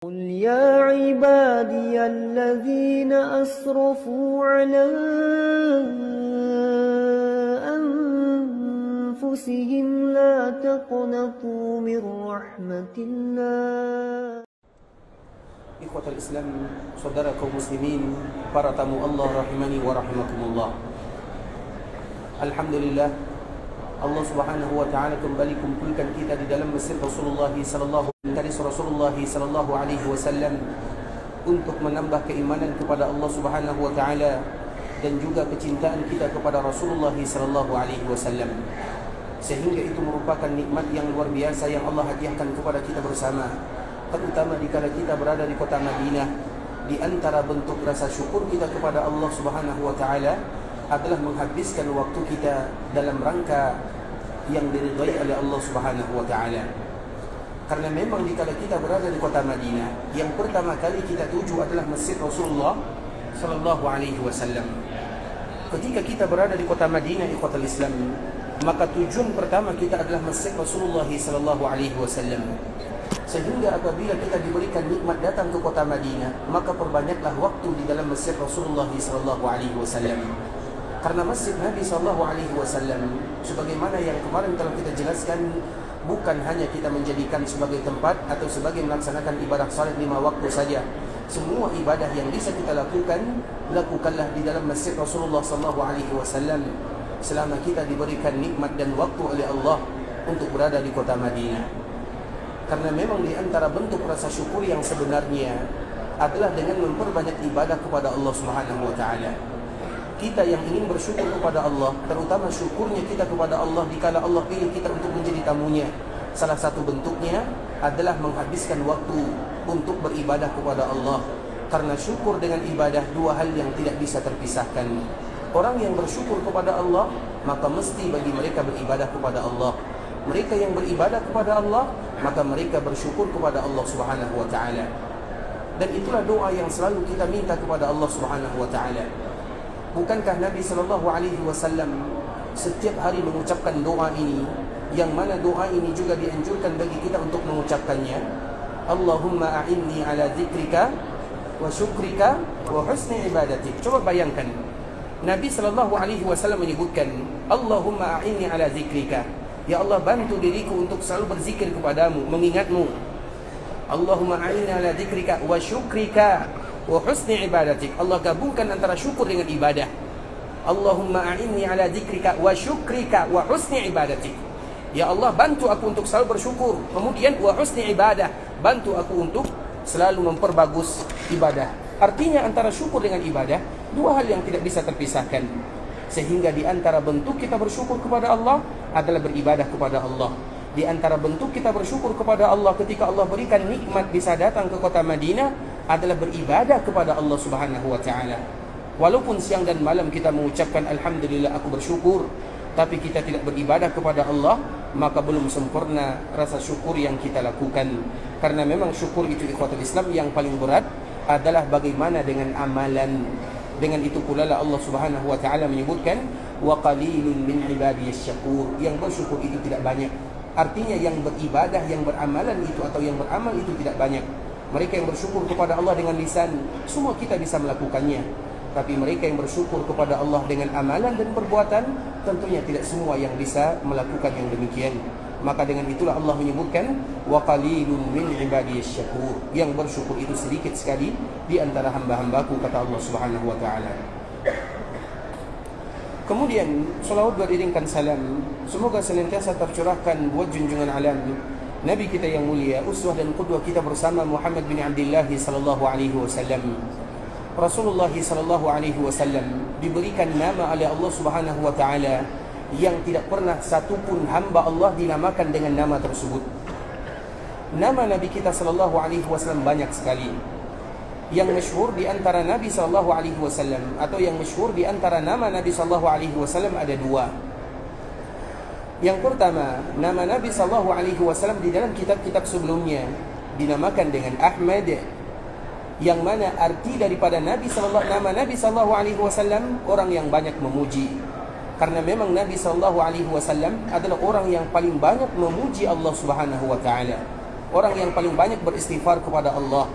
قل يا عبادي الذين أسرفوا على أنفسهم لا تقنطوا من رحمة الله. Ikhwatal Islam, saudara kaum muslimin, para tamu Allah rahimani wa rahimakumullah. Alhamdulillah, Allah Subhanahu wa taala kembali kumpulkan kita di dalam masjid Rasulullah sallallahu alaihi wasallam untuk menambah keimanan kepada Allah Subhanahu wa taala dan juga kecintaan kita kepada Rasulullah sallallahu alaihi wasallam. Sehingga itu merupakan nikmat yang luar biasa yang Allah hadiahkan kepada kita bersama. Terutama dikala kita berada di kota Madinah, di antara bentuk rasa syukur kita kepada Allah Subhanahu wa taala adalah menghabiskan waktu kita dalam rangka yang diridhai oleh Allah Subhanahu wa taala. Karena memang dikala kita berada di kota Madinah, yang pertama kali kita tuju adalah Masjid Rasulullah sallallahu alaihi wasallam. Ketika kita berada di kota Madinah, ikhwatul Islam, maka tujuan pertama kita adalah Masjid Rasulullah sallallahu alaihi wasallam. Sehingga apabila kita diberikan nikmat datang ke kota Madinah, maka perbanyaklah waktu di dalam Masjid Rasulullah sallallahu alaihi wasallam. Karena Masjid Nabi sallallahu alaihi wasallam, sebagaimana yang kemarin telah kita jelaskan, bukan hanya kita menjadikan sebagai tempat atau sebagai melaksanakan ibadah salat 5 waktu saja. Semua ibadah yang bisa kita lakukan, lakukanlah di dalam Masjid Rasulullah sallallahu alaihi wasallam selama kita diberikan nikmat dan waktu oleh Allah untuk berada di kota Madinah. Karena memang di antara bentuk rasa syukur yang sebenarnya adalah dengan memperbanyak ibadah kepada Allah Subhanahu wa taala. Kita yang ingin bersyukur kepada Allah, terutama syukurnya kita kepada Allah dikala Allah pilih kita untuk menjadi tamunya, salah satu bentuknya adalah menghabiskan waktu untuk beribadah kepada Allah. Karena syukur dengan ibadah dua hal yang tidak bisa terpisahkan. Orang yang bersyukur kepada Allah, maka mesti bagi mereka beribadah kepada Allah. Mereka yang beribadah kepada Allah, maka mereka bersyukur kepada Allah Subhanahu wa taala. Dan itulah doa yang selalu kita minta kepada Allah Subhanahu wa taala. Bukankah Nabi sallallahu alaihi wasallam setiap hari mengucapkan doa ini, yang mana doa ini juga dianjurkan bagi kita untuk mengucapkannya? Allahumma a'inni ala dzikrika wa syukrika wa husni ibadatik. Coba bayangkan, Nabi sallallahu alaihi wasallam menyebutkan, Allahumma a'inni ala dzikrika. Ya Allah, bantu diriku untuk selalu berzikir kepadamu, mengingatmu. Allahumma a'inni ala dzikrika wa syukrika wa husni ibadatik. Allah gabungkan antara syukur dengan ibadah. Allahumma a'inni ala dzikrika wa syukrika wa husni ibadatik. Ya Allah, bantu aku untuk selalu bersyukur. Kemudian wa husni ibadah, bantu aku untuk selalu memperbagus ibadah. Artinya antara syukur dengan ibadah dua hal yang tidak bisa terpisahkan. Sehingga di antara bentuk kita bersyukur kepada Allah adalah beribadah kepada Allah. Di antara bentuk kita bersyukur kepada Allah ketika Allah berikan nikmat bisa datang ke kota Madinah adalah beribadah kepada Allah Subhanahu wa taala. Walaupun siang dan malam kita mengucapkan alhamdulillah aku bersyukur, tapi kita tidak beribadah kepada Allah, maka belum sempurna rasa syukur yang kita lakukan. Karena memang syukur itu ikhwatul Islam yang paling berat adalah bagaimana dengan amalan. Dengan itu pula lah Allah Subhanahu wa taala menyebutkan wa qalilun min ibadiyas syakur. Yang bersyukur itu tidak banyak. Artinya yang beribadah, yang beramalan itu atau yang beramal itu tidak banyak. Mereka yang bersyukur kepada Allah dengan lisan, semua kita bisa melakukannya. Tapi mereka yang bersyukur kepada Allah dengan amalan dan perbuatan, tentunya tidak semua yang bisa melakukan yang demikian. Maka dengan itulah Allah menyebutkan wa qalilun min ibadiyas syakur. Yang bersyukur itu sedikit sekali di antara hamba-hambaku, kata Allah Subhanahu wa taala. Kemudian salawat beriringkan salam semoga senantiasa tercurahkan buat junjungan alam Nabi kita yang mulia, uswah dan qudwah kita bersama Muhammad bin Abdullah sallallahu alaihi wasallam. Rasulullah sallallahu alaihi wasallam diberikan nama oleh Allah Subhanahu wa taala yang tidak pernah satupun hamba Allah dinamakan dengan nama tersebut. Nama Nabi kita sallallahu alaihi wasallam banyak sekali. Yang masyhur di antara Nabi sallallahu alaihi wasallam atau yang masyhur di antara nama Nabi sallallahu alaihi wasallam ada dua. Yang pertama, nama Nabi sallallahu alaihi wasallam di dalam kitab-kitab sebelumnya dinamakan dengan Ahmad, yang mana arti daripada nama Nabi sallallahu alaihi wasallam orang yang banyak memuji. Karena memang Nabi sallallahu alaihi wasallam adalah orang yang paling banyak memuji Allah Subhanahu wa taala. orang yang paling banyak beristighfar kepada Allah,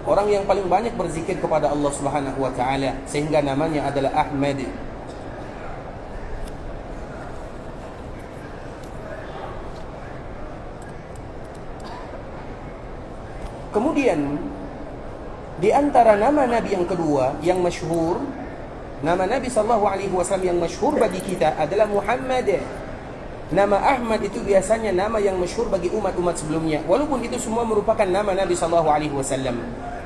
orang yang paling banyak berzikir kepada Allah Subhanahu wa taala, sehingga namanya adalah Ahmad. Kemudian di antara nama Nabi yang kedua yang masyhur, nama Nabi sallallahu alaihi wasallam yang masyhur bagi kita adalah Muhammad. Nama Ahmad itu biasanya nama yang masyhur bagi umat-umat sebelumnya, walaupun itu semua merupakan nama Nabi sallallahu alaihi wasallam.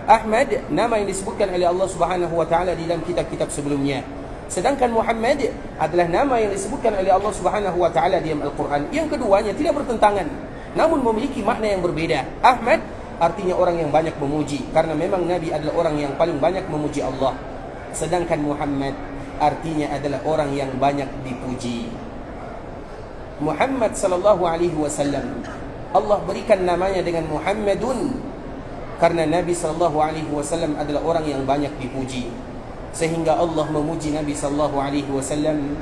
Ahmad nama yang disebutkan oleh Allah Subhanahu wa taala di dalam kitab-kitab sebelumnya. Sedangkan Muhammad adalah nama yang disebutkan oleh Allah Subhanahu wa taala di dalam Al-Qur'an. Yang keduanya tidak bertentangan, namun memiliki makna yang berbeda. Ahmad artinya orang yang banyak memuji, karena memang Nabi adalah orang yang paling banyak memuji Allah. Sedangkan Muhammad artinya adalah orang yang banyak dipuji. Muhammad sallallahu alaihi wasallam, Allah berikan namanya dengan Muhammadun karena Nabi sallallahu alaihi wasallam adalah orang yang banyak dipuji. Sehingga Allah memuji Nabi sallallahu alaihi wasallam,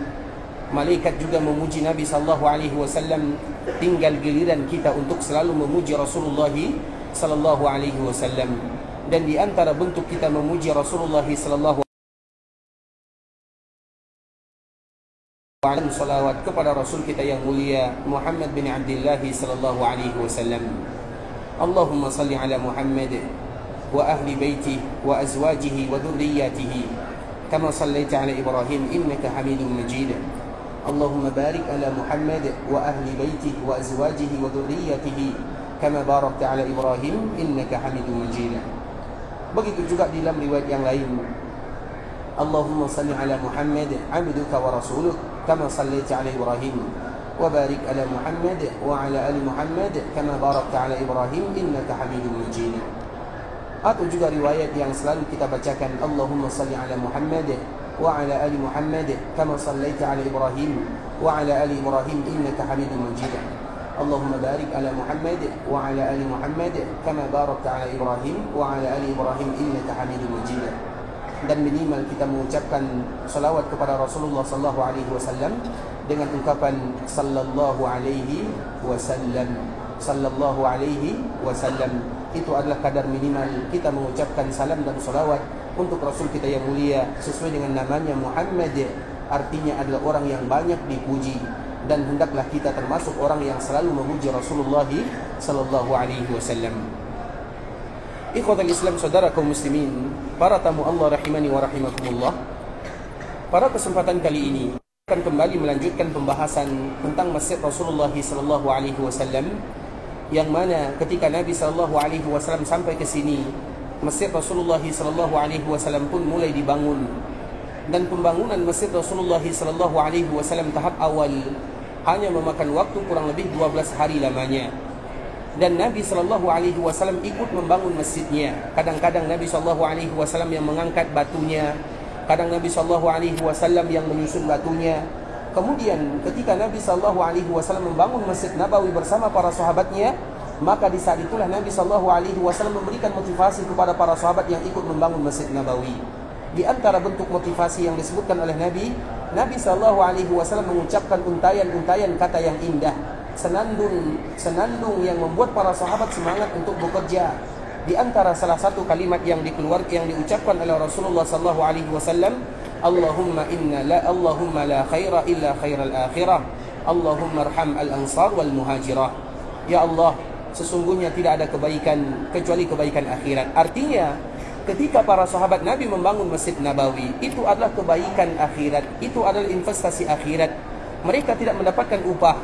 malaikat juga memuji Nabi sallallahu alaihi wasallam. Tinggal giliran kita untuk selalu memuji Rasulullah sallallahu alaihi wasallam. Dan di antara bentuk kita memuji Rasulullah sallallahu alaihi salawat kepada Rasul kita yang mulia Muhammad bin Abdullah sallallahu alaihi wasallam. Allahumma salli ala Muhammad wa ahli baitihi wa azwajihi wa dhurriyyatihi kama sallaita ala Ibrahim innaka Hamidum Majid. Allahumma barik ala Muhammad wa ahli baitihi wa azwajihi wa dhurriyyatihi kama barakta ala Ibrahim innaka Hamidum Majid. Begitu juga di dalam riwayat yang lain, Allahumma salli ala Muhammad abduka wa rasuluk kama sallaita ala Ibrahim wa barik ala Muhammad wa ala ali Muhammad kama barakta ala Ibrahim innaka Hamidum Majid. Atau juga riwayat yang selalu kita bacakan, Allahumma salli ala Muhammad wa ala ali Muhammad kama sallaita ala Ibrahim wa ala ali Ibrahim innaka Hamidum Majid. Allahumma barik ala Muhammad wa ala ali Muhammad kama barakta ala Ibrahim wa ala ali Ibrahim innaka Hamidum Majid. Dan minimal kita mengucapkan salawat kepada Rasulullah sallallahu alaihi wasallam dengan ungkapan sallallahu alaihi wasallam. Sallallahu alaihi wasallam itu adalah kadar minimal kita mengucapkan salam dan salawat untuk Rasul kita yang mulia sesuai dengan namanya Muhammad, artinya adalah orang yang banyak dipuji. Dan hendaklah kita termasuk orang yang selalu memuji Rasulullah sallallahu alaihi wasallam. Ikhwatul Islam, saudara kaum muslimin, para tamu Allah rahimani wa rahimakumullah. Pada kesempatan kali ini akan kembali melanjutkan pembahasan tentang Masjid Rasulullah sallallahu alaihi wasallam, yang mana ketika Nabi sallallahu alaihi wasallam sampai ke sini, Masjid Rasulullah sallallahu alaihi wasallam pun mulai dibangun. Dan pembangunan Masjid Rasulullah sallallahu alaihi wasallam tahap awal hanya memakan waktu kurang lebih 12 hari lamanya. Dan Nabi sallallahu alaihi wasallam ikut membangun masjidnya. Kadang-kadang Nabi sallallahu alaihi wasallam yang mengangkat batunya, kadang Nabi sallallahu alaihi wasallam yang menyusun batunya. Kemudian ketika Nabi sallallahu alaihi wasallam membangun Masjid Nabawi bersama para sahabatnya, maka di saat itulah Nabi sallallahu alaihi wasallam memberikan motivasi kepada para sahabat yang ikut membangun Masjid Nabawi. Di antara bentuk motivasi yang disebutkan oleh Nabi sallallahu alaihi wasallam mengucapkan untayan-untayan kata yang indah, senandung yang membuat para sahabat semangat untuk bekerja. Di antara salah satu kalimat yang diucapkan oleh Rasulullah sallallahu alaihi wasallam, Allahumma la khaira illa khairal akhirah, Allahumma arham al-ansar wal muhajirah. Ya Allah, sesungguhnya tidak ada kebaikan kecuali kebaikan akhirat. Artinya ketika para sahabat Nabi membangun Masjid Nabawi, itu adalah kebaikan akhirat, itu adalah investasi akhirat. Mereka tidak mendapatkan upah.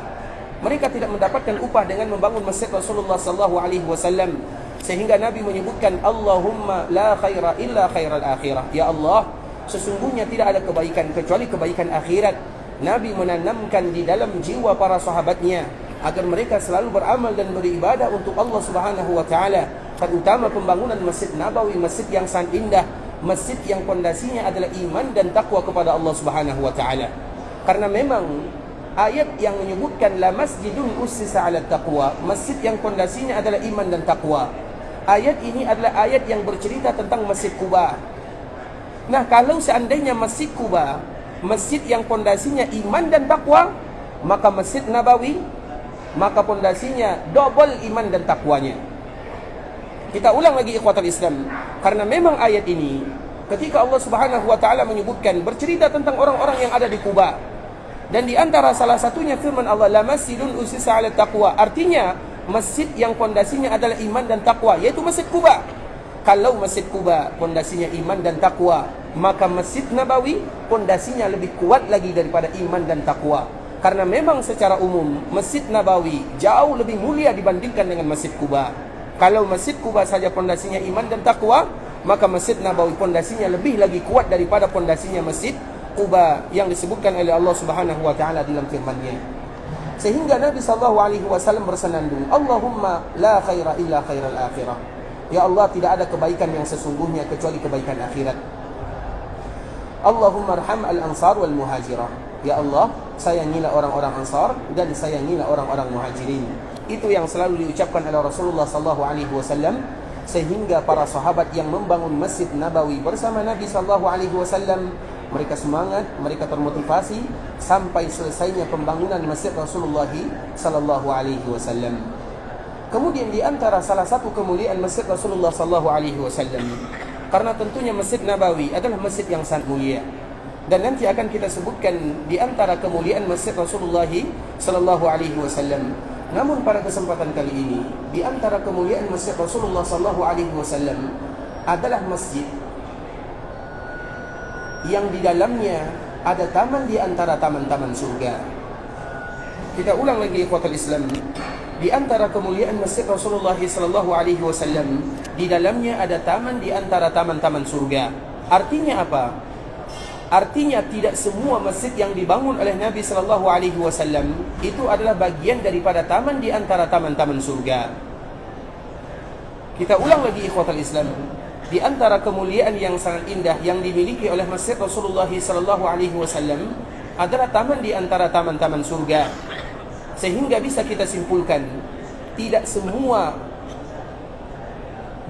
Mereka tidak mendapatkan upah dengan membangun Masjid Rasulullah sallallahu alaihi wasallam, sehingga Nabi menyebutkan Allahumma la khaira illa khairal akhirah. Ya Allah, sesungguhnya tidak ada kebaikan kecuali kebaikan akhirat. Nabi menanamkan di dalam jiwa para sahabatnya agar mereka selalu beramal dan beribadah untuk Allah Subhanahu wa taala. Terutama pembangunan Masjid Nabawi, masjid yang sangat indah, masjid yang pondasinya adalah iman dan takwa kepada Allah Subhanahu wa taala. Karena memang ayat yang menyebutkan la masjidun ussisa 'ala taqwa, masjid yang pondasinya adalah iman dan takwa. Ayat ini adalah ayat yang bercerita tentang Masjid Quba. Nah, kalau seandainya Masjid Quba, masjid yang pondasinya iman dan takwa, maka Masjid Nabawi, maka pondasinya double iman dan takwanya. Kita ulang lagi ikhwatal Islam, karena memang ayat ini ketika Allah Subhanahu wa taala menyebutkan bercerita tentang orang-orang yang ada di Quba, dan di antara salah satunya firman Allah, la masjidun usisa 'ala taqwa, artinya masjid yang pondasinya adalah iman dan takwa, yaitu Masjid Quba. Kalau Masjid Quba pondasinya iman dan takwa, maka Masjid Nabawi pondasinya lebih kuat lagi daripada iman dan takwa. Karena memang secara umum Masjid Nabawi jauh lebih mulia dibandingkan dengan Masjid Quba. Kalau Masjid Quba saja pondasinya iman dan takwa, maka Masjid Nabawi pondasinya lebih lagi kuat daripada pondasinya Masjid Quba yang disebutkan oleh Allah Subhanahu wa taala dalam firman-Nya. Sehingga Nabi SAW bersenandung, Allahumma la khaira illa khairal akhirah. Ya Allah, tidak ada kebaikan yang sesungguhnya kecuali kebaikan akhirat. Allahumma arham al-ansar wal muhajirah. Ya Allah, sayangilah orang-orang Ansar dan sayangilah orang-orang Muhajirin. Itu yang selalu diucapkan oleh Rasulullah SAW, sehingga para sahabat yang membangun Masjid Nabawi bersama Nabi SAW, mereka semangat, mereka termotivasi sampai selesainya pembangunan Masjid Rasulullah SAW. Kemudian di antara salah satu kemuliaan Masjid Rasulullah SAW, karena tentunya Masjid Nabawi adalah masjid yang sangat mulia, dan nanti akan kita sebutkan di antara kemuliaan Masjid Rasulullah SAW. Namun pada kesempatan kali ini, di antara kemuliaan Masjid Rasulullah SAW adalah masjid yang di dalamnya ada taman di antara taman-taman surga. Kita ulang lagi ikhwatul Islam. Di antara kemuliaan Masjid Rasulullah SAW, di dalamnya ada taman di antara taman-taman surga. Artinya apa? Artinya tidak semua masjid yang dibangun oleh Nabi SAW itu adalah bagian daripada taman di antara taman-taman surga. Kita ulang lagi ikhwatul Islam. Di antara kemuliaan yang sangat indah yang dimiliki oleh Masjid Rasulullah SAW adalah taman di antara taman-taman surga. Sehingga bisa kita simpulkan, tidak semua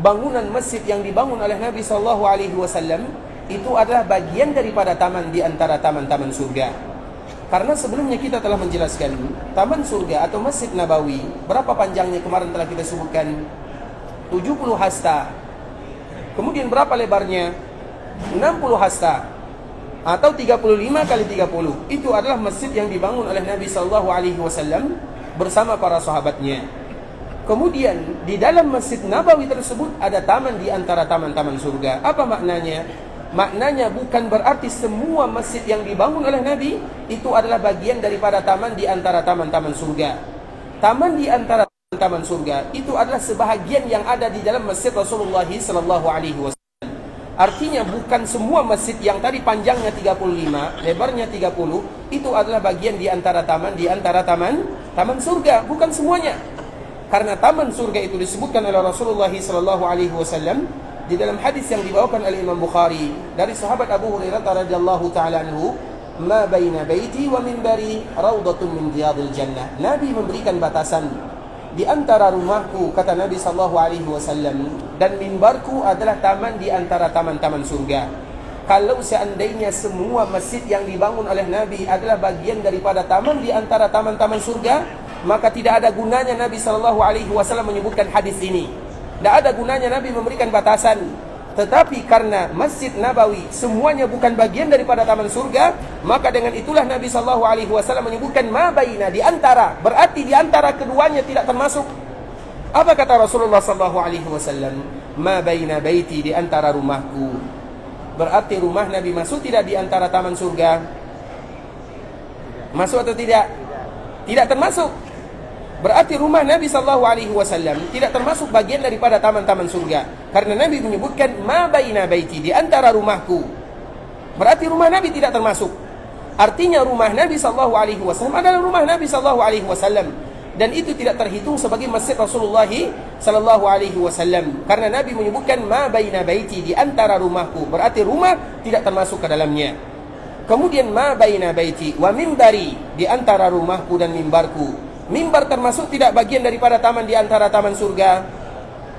bangunan masjid yang dibangun oleh Nabi SAW itu adalah bagian daripada taman di antara taman-taman surga. Karena sebelumnya kita telah menjelaskan, taman surga atau Masjid Nabawi, berapa panjangnya kemarin telah kita sebutkan? 70 hasta. Kemudian berapa lebarnya? 60 hasta. Atau 35 kali 30. Itu adalah masjid yang dibangun oleh Nabi SAW bersama para sahabatnya. Kemudian di dalam Masjid Nabawi tersebut ada taman di antara taman-taman surga. Apa maknanya? Maknanya bukan berarti semua masjid yang dibangun oleh Nabi itu adalah bagian daripada taman di antara taman-taman surga. Taman di antara taman surga itu adalah sebahagian yang ada di dalam Masjid Rasulullah SAW. Artinya bukan semua masjid yang tadi panjangnya 35, lebarnya 30, itu adalah bagian di antara taman surga, bukan semuanya. Karena taman surga itu disebutkan oleh Rasulullah SAW di dalam hadis yang dibawakan oleh Imam Bukhari dari sahabat Abu Hurairah radhiyallahu taala anhu, "Ma baina baiti wa minbari raudhatun min riyadil jannah." Nabi memberikan batasan, di antara rumahku, kata Nabi SAW, dan mimbarku adalah taman di antara taman-taman surga. Kalau seandainya semua masjid yang dibangun oleh Nabi adalah bagian daripada taman di antara taman-taman surga, maka tidak ada gunanya Nabi SAW menyebutkan hadis ini. Tidak ada gunanya Nabi memberikan batasan. Tetapi karena Masjid Nabawi semuanya bukan bagian daripada taman surga, maka dengan itulah Nabi SAW menyebutkan ma baina, di antara, berarti di antara keduanya tidak termasuk. Apa kata Rasulullah SAW? Ma baina baiti, di antara rumahku. Berarti rumah Nabi masuk tidak di antara taman surga? Masuk atau tidak? Tidak termasuk. Berarti rumah Nabi SAW tidak termasuk bagian daripada taman-taman surga. Karena Nabi menyebutkan ma baina baiti, di antara rumahku. Berarti rumah Nabi tidak termasuk. Artinya rumah Nabi SAW adalah rumah Nabi SAW. Dan itu tidak terhitung sebagai Masjid Rasulullah SAW. Karena Nabi menyebutkan ma baina baiti, di antara rumahku. Berarti rumah tidak termasuk ke dalamnya. Kemudian ma baina baiti wa mimbari, di antara rumahku dan mimbarku. Mimbar termasuk tidak bagian daripada taman di antara taman surga?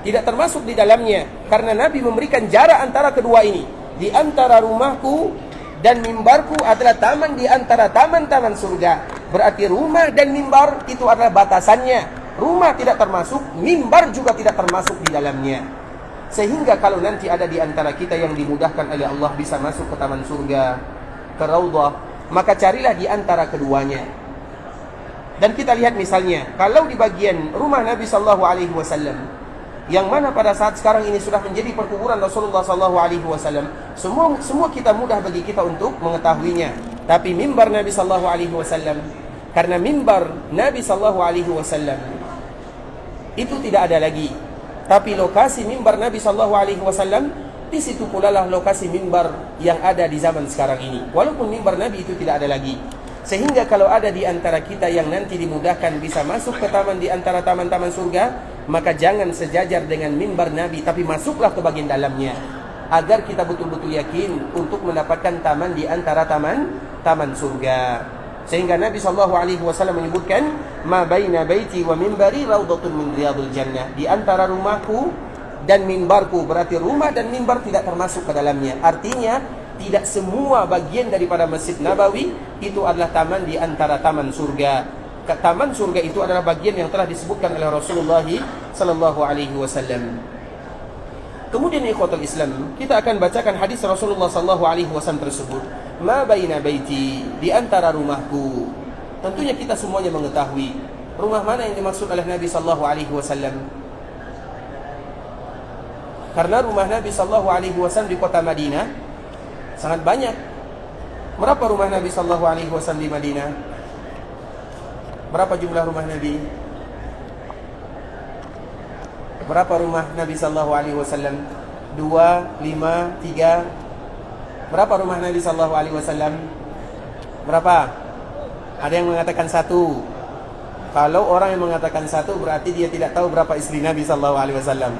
Tidak termasuk di dalamnya. Karena Nabi memberikan jarak antara kedua ini. Di antara rumahku dan mimbarku adalah taman di antara taman-taman surga. Berarti rumah dan mimbar itu adalah batasannya. Rumah tidak termasuk, mimbar juga tidak termasuk di dalamnya. Sehingga kalau nanti ada di antara kita yang dimudahkan oleh Allah bisa masuk ke taman surga, ke raudhah, maka carilah di antara keduanya. Dan kita lihat misalnya, kalau di bagian rumah Nabi sallallahu alaihi wasallam, yang mana pada saat sekarang ini sudah menjadi perkuburan Rasulullah sallallahu alaihi wasallam, semua kita mudah bagi kita untuk mengetahuinya. Tapi mimbar Nabi sallallahu alaihi wasallam, karena mimbar Nabi sallallahu alaihi wasallam itu tidak ada lagi. Tapi lokasi mimbar Nabi sallallahu alaihi wasallam, di situ pula lah lokasi mimbar yang ada di zaman sekarang ini. Walaupun mimbar Nabi itu tidak ada lagi. Sehingga kalau ada di antara kita yang nanti dimudahkan bisa masuk ke taman di antara taman-taman surga, maka jangan sejajar dengan mimbar Nabi, tapi masuklah ke bagian dalamnya, agar kita betul-betul yakin untuk mendapatkan taman di antara taman surga. Sehingga Nabi sallallahu alaihi wasallam menyebutkan, "Ma baina baiti wa mimbari raudhatun min riyadil jannah." Di antara rumahku dan mimbarku, berarti rumah dan mimbar tidak termasuk ke dalamnya. Artinya, tidak semua bagian daripada Masjid Nabawi itu adalah taman di antara taman surga. Taman surga itu adalah bagian yang telah disebutkan oleh Rasulullah sallallahu alaihi wasallam. Kemudian ikhwatul Islam, kita akan bacakan hadis Rasulullah sallallahu alaihi wasallam tersebut. Ma baina baiti, di antara rumahku. Tentunya kita semuanya mengetahui rumah mana yang dimaksud oleh Nabi sallallahu alaihi wasallam. Karena rumah Nabi sallallahu alaihi wasallam di kota Madinah sangat banyak. Berapa rumah Nabi sallallahu alaihi wasallam di Madinah? Berapa jumlah rumah Nabi? Berapa rumah Nabi sallallahu alaihi wasallam? 2, 5, 3. Berapa rumah Nabi sallallahu alaihi wasallam? Berapa? Ada yang mengatakan 1. Kalau orang yang mengatakan 1 berarti dia tidak tahu berapa istri Nabi sallallahu alaihi wasallam.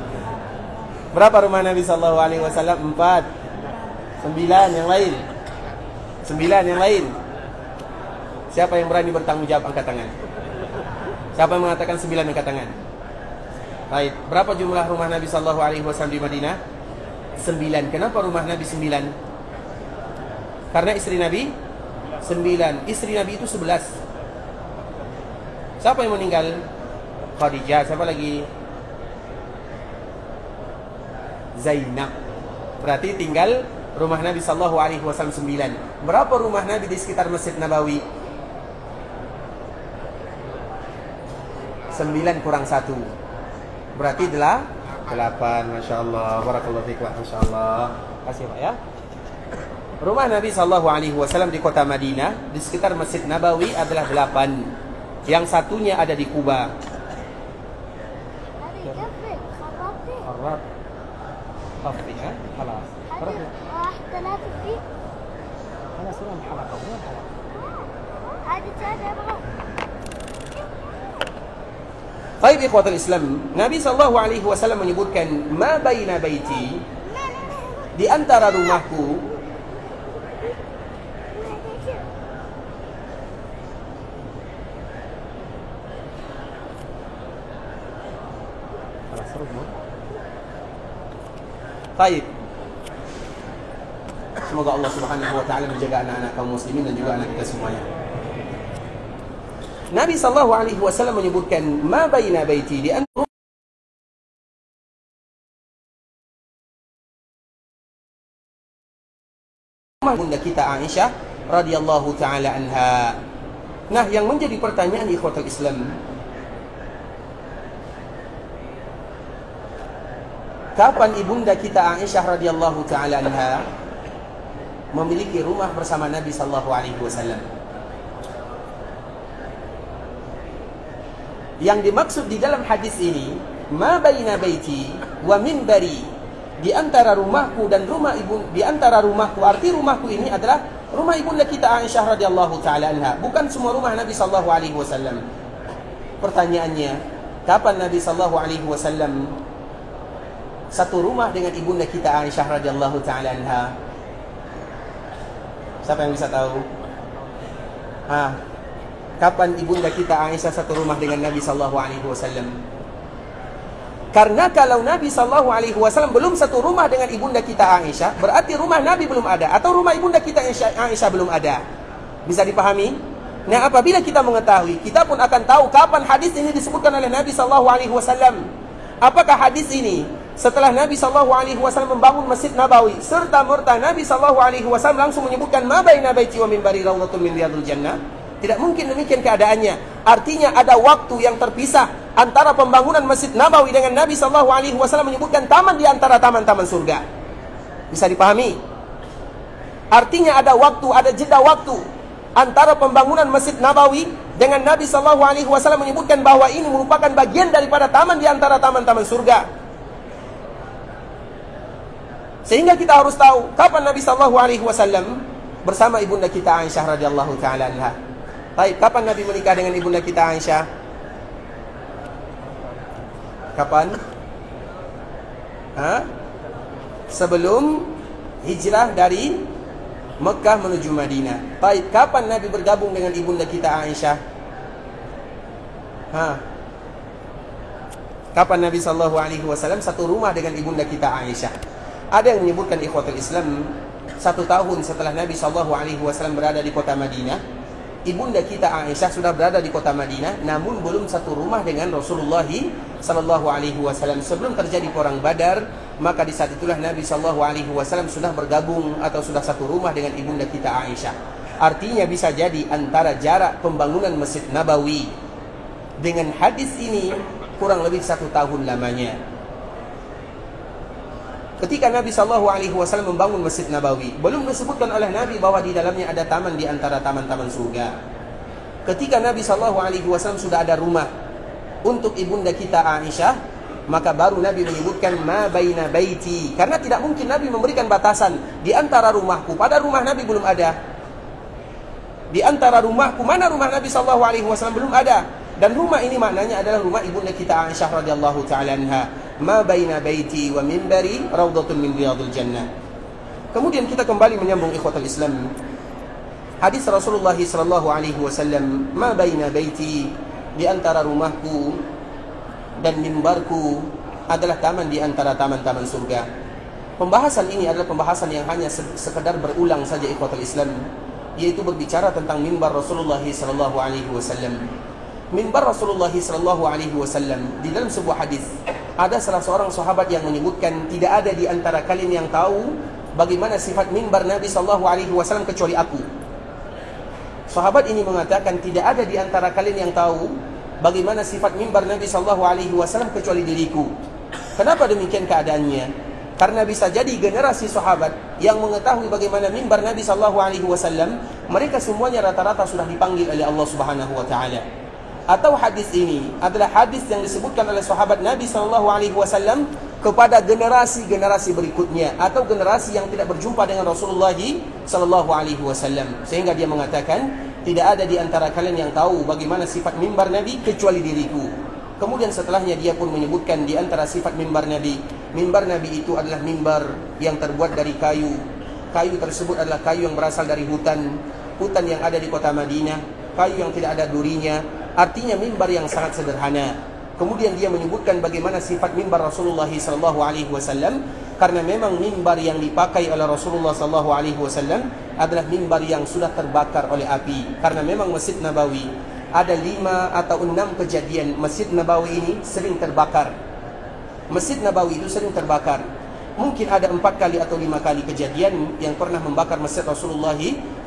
Berapa rumah Nabi sallallahu alaihi wasallam? 4. 9 yang lain. 9 yang lain. Siapa yang berani bertanggung jawab angkat tangan? Siapa yang mengatakan 9 angkat tangan? Baik, berapa jumlah rumah Nabi sallallahu alaihi wasallam di Madinah? 9. Kenapa rumah Nabi 9? Karena istri Nabi 9. Istri Nabi itu 11. Siapa yang meninggal? Khadijah. Siapa lagi? Zainab. Berarti tinggal rumah Nabi sallallahu alaihi wasallam 9. Berapa rumah Nabi di sekitar Masjid Nabawi? 9 kurang 1. Berarti 8. Masya Allah. Barakallahu fiik. Masya Allah. Kasih Pak ya. Rumah Nabi sallallahu alaihi wasallam di kota Madinah di sekitar Masjid Nabawi adalah 8. Yang satunya ada di Kuba. طفي ها خلاص راح 3 فيه خلاص وين الحلقه وين الحلقه هذه 3 ابغى. Baik ikhwatul Islam, Nabi sallallahu alaihi wasallam menyebutkan ma baina baiti, di antara rumahku Baik. Semoga Allah Subhanahu wa taala menjaga anak-anak kaum muslimin dan juga anak kita semuanya. Nabi sallallahu alaihi wasallam menyebutkan ma baina baiti, di antara rumah bunda kita Aisyah radhiyallahu taala anha. Nah, yang menjadi pertanyaan ikhwatul Islam, kapan ibunda kita Aisyah radhiyallahu taala anha memiliki rumah bersama Nabi sallallahu alaihi wasallam? Yang dimaksud di dalam hadis ini, ma baina baiti wa minbari, di antara rumahku dan rumah ibu, di antara rumahku, arti rumahku ini adalah rumah ibunda kita Aisyah radhiyallahu taala anha, bukan semua rumah Nabi sallallahu alaihi wasallam. Pertanyaannya, kapan Nabi sallallahu alaihi wasallam satu rumah dengan ibunda kita Aisyah radhiyallahu taala anha? Siapa yang bisa tahu? Kapan ibunda kita Aisyah satu rumah dengan Nabi sallallahu alaihi wasallam? Karena kalau Nabi sallallahu alaihi wasallam belum satu rumah dengan ibunda kita Aisyah, berarti rumah Nabi belum ada atau rumah ibunda kita Aisyah belum ada. Bisa dipahami? Nah, apabila kita mengetahui, kita pun akan tahu kapan hadis ini disebutkan oleh Nabi SAW. Apakah hadis ini setelah Nabi SAW membangun Masjid Nabawi, serta merta Nabi SAW langsung menyebutkan ma baina baiti wa minbari raudhatun min riyadil jannah? Tidak mungkin demikian keadaannya. Artinya ada waktu yang terpisah antara pembangunan Masjid Nabawi dengan Nabi SAW menyebutkan taman di antara taman-taman surga. Bisa dipahami? Artinya ada waktu, ada jeda waktu antara pembangunan Masjid Nabawi dengan Nabi SAW menyebutkan bahwa ini merupakan bagian daripada taman di antara taman-taman surga. Sehingga kita harus tahu kapan Nabi SAW bersama ibunda kita Aisyah radhiyallahu taala anha. Baik, kapan Nabi menikah dengan ibunda kita Aisyah? Kapan? Sebelum hijrah dari Mekah menuju Madinah. Baik, kapan Nabi bergabung dengan ibunda kita Aisyah? Kapan Nabi SAW satu rumah dengan ibunda kita Aisyah? Ada yang menyebutkan ikhwatul Islam 1 tahun setelah Nabi SAW berada di kota Madinah, ibunda kita Aisyah sudah berada di kota Madinah, namun belum satu rumah dengan Rasulullah SAW. Sebelum terjadi perang Badar, maka di saat itulah Nabi SAW sudah bergabung atau sudah satu rumah dengan ibunda kita Aisyah. Artinya bisa jadi antara jarak pembangunan Masjid Nabawi dengan hadis ini kurang lebih 1 tahun lamanya. Ketika Nabi SAW membangun Masjid Nabawi, belum disebutkan oleh Nabi bahwa di dalamnya ada taman di antara taman-taman surga. Ketika Nabi SAW sudah ada rumah untuk ibunda kita Aisyah, maka baru Nabi menyebutkan ma baina baiti. Karena tidak mungkin Nabi memberikan batasan di antara rumahku, pada rumah Nabi belum ada. Di antara rumahku, mana rumah Nabi SAW belum ada. Dan rumah ini maknanya adalah rumah ibunda kita Aisyah radhiyallahu taala anha. Ma baina baiti wa minbari raudhatun min riyadil jannah. Kemudian kita kembali menyambung ikhwatul Islam. Hadis Rasulullah SAW, ma baina baiti, di antara rumahku dan mimbarku adalah taman di antara taman-taman surga. Pembahasan ini adalah pembahasan yang hanya sekedar berulang saja ikhwatul Islam, yaitu berbicara tentang mimbar Rasulullah SAW. Mimbar Rasulullah SAW, di dalam sebuah hadis ada salah seorang sahabat yang menyebutkan, tidak ada di antara kalian yang tahu bagaimana sifat mimbar Nabi SAW kecuali aku. Sahabat ini mengatakan, tidak ada di antara kalian yang tahu bagaimana sifat mimbar Nabi SAW kecuali diriku. Kenapa demikian keadaannya? Karena bisa jadi generasi sahabat yang mengetahui bagaimana mimbar Nabi SAW, mereka semuanya rata-rata sudah dipanggil oleh Allah Subhanahu wa taala. Atau hadis ini adalah hadis yang disebutkan oleh sahabat Nabi SAW kepada generasi-generasi berikutnya, atau generasi yang tidak berjumpa dengan Rasulullah SAW. Sehingga dia mengatakan, tidak ada di antara kalian yang tahu bagaimana sifat mimbar Nabi kecuali diriku. Kemudian setelahnya dia pun menyebutkan di antara sifat mimbar Nabi itu adalah mimbar yang terbuat dari kayu. Kayu tersebut adalah kayu yang berasal dari hutan yang ada di kota Madinah, kayu yang tidak ada durinya. Artinya mimbar yang sangat sederhana. Kemudian dia menyebutkan bagaimana sifat mimbar Rasulullah SAW, karena memang mimbar yang dipakai oleh Rasulullah SAW adalah mimbar yang sudah terbakar oleh api. Karena memang Masjid Nabawi ada 5 atau 6 kejadian Masjid Nabawi ini sering terbakar. Masjid Nabawi itu sering terbakar. Mungkin ada 4 kali atau 5 kali kejadian yang pernah membakar Masjid Rasulullah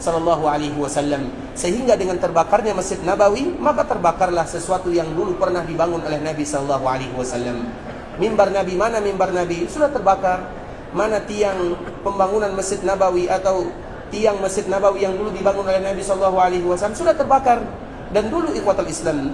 SAW. Sehingga dengan terbakarnya Masjid Nabawi, maka terbakarlah sesuatu yang dulu pernah dibangun oleh Nabi SAW. Mimbar Nabi, mana mimbar Nabi? Sudah terbakar. Mana tiang pembangunan Masjid Nabawi atau tiang Masjid Nabawi yang dulu dibangun oleh Nabi SAW? Sudah terbakar. Dan dulu ikhwatul Islam,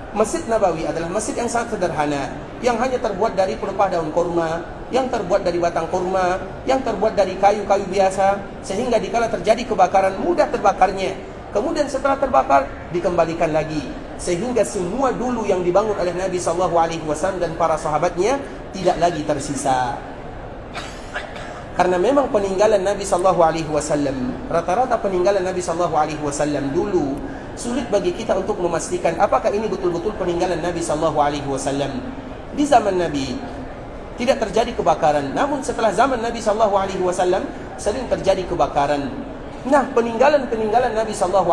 Masjid Nabawi adalah masjid yang sangat sederhana, yang hanya terbuat dari pelepah daun kurma, yang terbuat dari batang kurma, yang terbuat dari kayu-kayu biasa, sehingga dikala terjadi kebakaran mudah terbakarnya. Kemudian setelah terbakar dikembalikan lagi, sehingga semua dulu yang dibangun oleh Nabi SAW dan para sahabatnya tidak lagi tersisa. Karena memang peninggalan Nabi SAW, rata-rata peninggalan Nabi SAW dulu sulit bagi kita untuk memastikan apakah ini betul-betul peninggalan Nabi SAW. Di zaman Nabi tidak terjadi kebakaran, namun setelah zaman Nabi SAW sering terjadi kebakaran. Nah, peninggalan-peninggalan Nabi SAW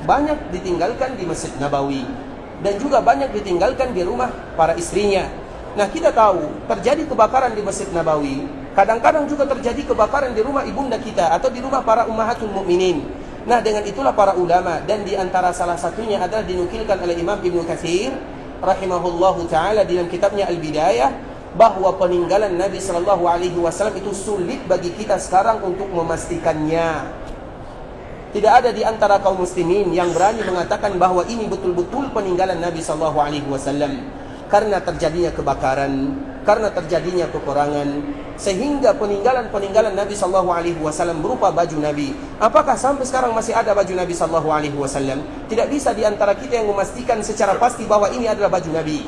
banyak ditinggalkan di Masjid Nabawi dan juga banyak ditinggalkan di rumah para istrinya. Nah, kita tahu terjadi kebakaran di Masjid Nabawi, kadang-kadang juga terjadi kebakaran di rumah ibunda kita atau di rumah para ummahatul mukminin. Nah, dengan itulah para ulama, dan di antara salah satunya adalah dinukilkan oleh Imam Ibnu Katsir rahimahullahu taala dalam kitabnya Al-Bidayah, bahwa peninggalan Nabi SAW itu sulit bagi kita sekarang untuk memastikannya. Tidak ada di antara kaum muslimin yang berani mengatakan bahwa ini betul-betul peninggalan Nabi SAW, karena terjadinya kebakaran, karena terjadinya kekurangan, sehingga peninggalan-peninggalan Nabi SAW berupa baju Nabi. Apakah sampai sekarang masih ada baju Nabi SAW? Tidak bisa di antara kita yang memastikan secara pasti bahwa ini adalah baju Nabi.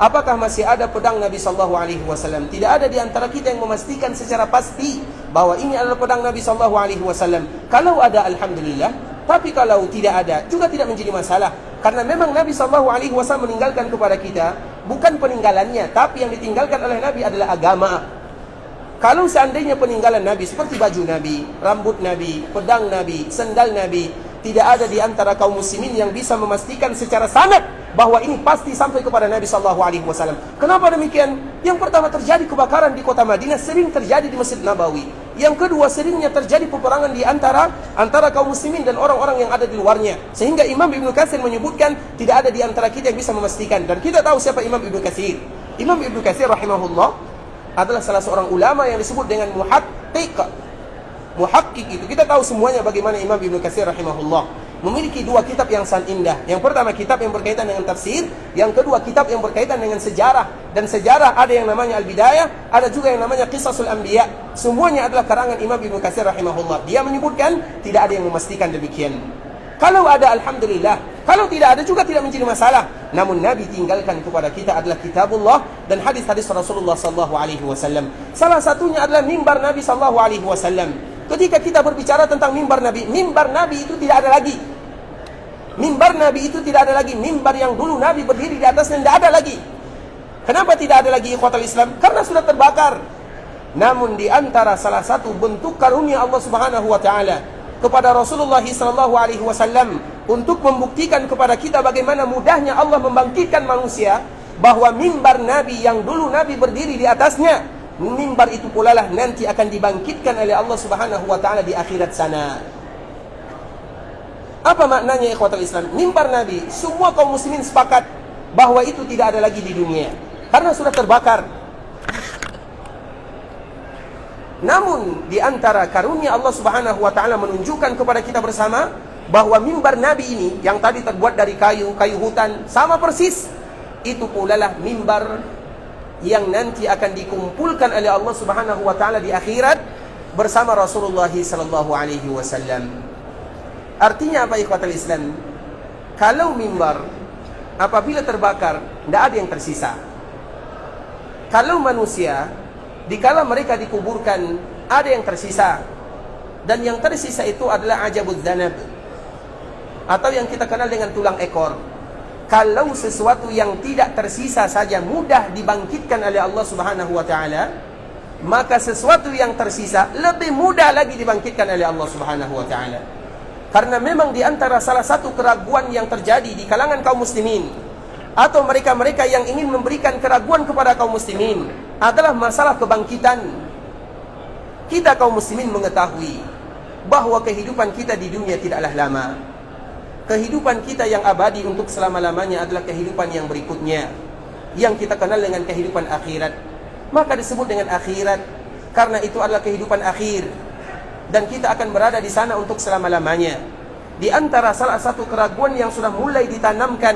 Apakah masih ada pedang Nabi SAW? Tidak ada di antara kita yang memastikan secara pasti bahwa ini adalah pedang Nabi SAW. Kalau ada, alhamdulillah. Tapi kalau tidak ada, juga tidak menjadi masalah. Karena memang Nabi SAW meninggalkan kepada kita bukan peninggalannya, tapi yang ditinggalkan oleh Nabi adalah agama. Kalau seandainya peninggalan Nabi seperti baju Nabi, rambut Nabi, pedang Nabi, sendal Nabi, tidak ada di antara kaum muslimin yang bisa memastikan secara sanad bahwa ini pasti sampai kepada Nabi SAW. Kenapa demikian? Yang pertama, terjadi kebakaran di kota Madinah sering terjadi di Masjid Nabawi. Yang kedua, seringnya terjadi peperangan di antara kaum muslimin dan orang-orang yang ada di luarnya. Sehingga Imam Ibnu Katsir menyebutkan tidak ada di antara kita yang bisa memastikan. Dan kita tahu siapa Imam Ibnu Katsir. Imam Ibnu Katsir rahimahullah adalah salah seorang ulama yang disebut dengan muhakkik itu. Kita tahu semuanya bagaimana Imam Ibnu Katsir rahimahullah memiliki dua kitab yang sangat indah. Yang pertama, kitab yang berkaitan dengan tafsir. Yang kedua, kitab yang berkaitan dengan sejarah. Dan sejarah ada yang namanya Al-Bidayah, ada juga yang namanya Qisasul Anbiya. Semuanya adalah karangan Imam Ibnu Katsir rahimahullah. Dia menyebutkan tidak ada yang memastikan demikian. Kalau ada, alhamdulillah. Kalau tidak ada juga tidak menjadi masalah. Namun Nabi tinggalkan kepada kita adalah kitabullah dan hadis-hadis Rasulullah SAW. Salah satunya adalah mimbar Nabi SAW. Ketika kita berbicara tentang mimbar Nabi itu tidak ada lagi. Mimbar Nabi itu tidak ada lagi. Mimbar yang dulu Nabi berdiri di atasnya tidak ada lagi. Kenapa tidak ada lagi ikhwatal Islam? Karena sudah terbakar. Namun di antara salah satu bentuk karunia Allah Subhanahu wa taala kepada Rasulullah SAW untuk membuktikan kepada kita bagaimana mudahnya Allah membangkitkan manusia, bahwa mimbar Nabi yang dulu Nabi berdiri di atasnya, mimbar itu pula lah nanti akan dibangkitkan oleh Allah Subhanahu wa taala di akhirat sana. Apa maknanya ikhwatul Islam? Mimbar Nabi, semua kaum muslimin sepakat bahwa itu tidak ada lagi di dunia karena sudah terbakar. Namun di antara karunia Allah Subhanahu wa taala menunjukkan kepada kita bersama bahwa mimbar Nabi ini yang tadi terbuat dari kayu hutan sama persis, itu pula lah mimbar yang nanti akan dikumpulkan oleh Allah Subhanahu wa taala di akhirat bersama Rasulullah sallallahu alaihi wasallam. Artinya apa ikhwatul Islam? Kalau mimbar apabila terbakar, tidak ada yang tersisa. Kalau manusia dikala mereka dikuburkan, ada yang tersisa. Dan yang tersisa itu adalah ajabud dzanab, atau yang kita kenal dengan tulang ekor. Kalau sesuatu yang tidak tersisa saja mudah dibangkitkan oleh Allah Subhanahu wa taala, maka sesuatu yang tersisa lebih mudah lagi dibangkitkan oleh Allah Subhanahu wa taala. Karena memang di antara salah satu keraguan yang terjadi di kalangan kaum muslimin, atau mereka-mereka yang ingin memberikan keraguan kepada kaum muslimin, adalah masalah kebangkitan. Kita kaum muslimin mengetahui bahwa kehidupan kita di dunia tidaklah lama. Kehidupan kita yang abadi untuk selama-lamanya adalah kehidupan yang berikutnya, yang kita kenal dengan kehidupan akhirat. Maka disebut dengan akhirat karena itu adalah kehidupan akhir, dan kita akan berada di sana untuk selama-lamanya. Di antara salah satu keraguan yang sudah mulai ditanamkan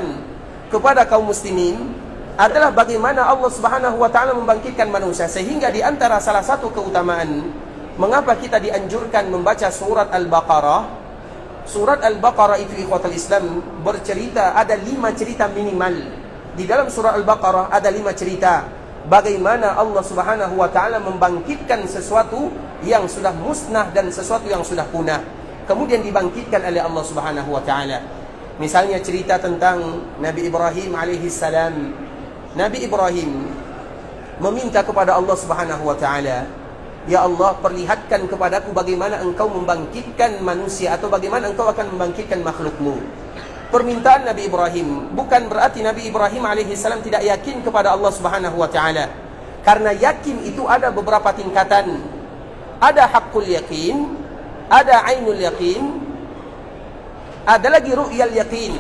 kepada kaum muslimin adalah bagaimana Allah Subhanahu wa taala membangkitkan manusia, sehingga di antara salah satu keutamaan mengapa kita dianjurkan membaca surat Al-Baqarah. Surat Al-Baqarah itu ikhwatul Islam bercerita, ada 5 cerita minimal. Di dalam surah Al-Baqarah ada 5 cerita bagaimana Allah Subhanahu wa taala membangkitkan sesuatu yang sudah musnah dan sesuatu yang sudah punah, kemudian dibangkitkan oleh Allah Subhanahu wa taala. Misalnya cerita tentang Nabi Ibrahim alaihi salam. Nabi Ibrahim meminta kepada Allah Subhanahu wa taala Ya Allah, perlihatkan kepadaku bagaimana engkau membangkitkan manusia, atau bagaimana engkau akan membangkitkan makhlukmu. Permintaan Nabi Ibrahim bukan berarti Nabi Ibrahim alaihissalam tidak yakin kepada Allah subhanahu wa ta'ala. Karena yakin itu ada beberapa tingkatan. Ada haqqul yakin, ada ainul yakin, ada lagi ru'yal yakin.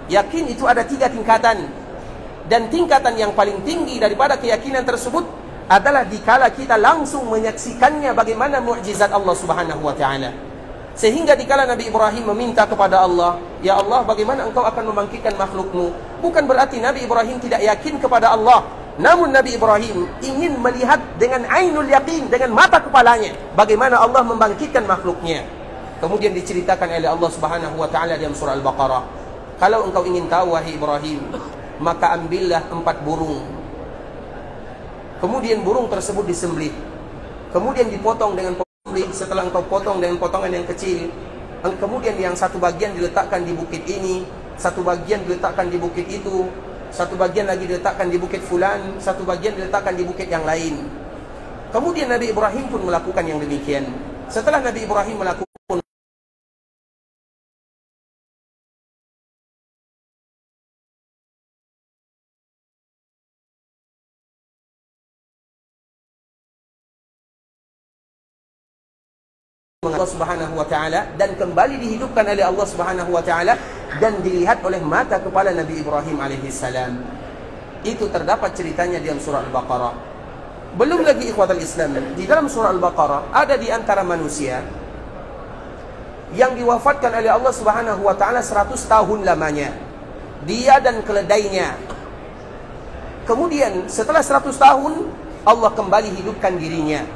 Yakin itu ada 3 tingkatan. Dan tingkatan yang paling tinggi daripada keyakinan tersebut adalah dikala kita langsung menyaksikannya bagaimana mukjizat Allah subhanahu wa ta'ala. Sehingga dikala Nabi Ibrahim meminta kepada Allah, ya Allah, bagaimana engkau akan membangkitkan makhlukmu? Bukan berarti Nabi Ibrahim tidak yakin kepada Allah. Namun Nabi Ibrahim ingin melihat dengan ainul yakin, dengan mata kepalanya, bagaimana Allah membangkitkan makhluknya. Kemudian diceritakan oleh Allah subhanahu wa ta'ala dalam surah Al-Baqarah, kalau engkau ingin tahu wahai Ibrahim, maka ambillah 4 burung. Kemudian burung tersebut disembelih, kemudian dipotong dengan pembeli. Setelah engkau potong dengan potongan yang kecil, kemudian yang satu bagian diletakkan di bukit ini, satu bagian diletakkan di bukit itu, satu bagian lagi diletakkan di bukit fulan, satu bagian diletakkan di bukit yang lain. Kemudian Nabi Ibrahim pun melakukan yang demikian. Setelah Nabi Ibrahim melakukan Allah subhanahu wa ta'ala, dan kembali dihidupkan oleh Allah subhanahu wa ta'ala, dan dilihat oleh mata kepala Nabi Ibrahim alaihissalam. Itu terdapat ceritanya dalam surah Al-Baqarah. Belum lagi ikhwatal Islam, di dalam surah Al-Baqarah ada di antara manusia yang diwafatkan oleh Allah subhanahu wa ta'ala 100 tahun lamanya, dia dan keledainya. Kemudian setelah 100 tahun Allah kembali hidupkan dirinya.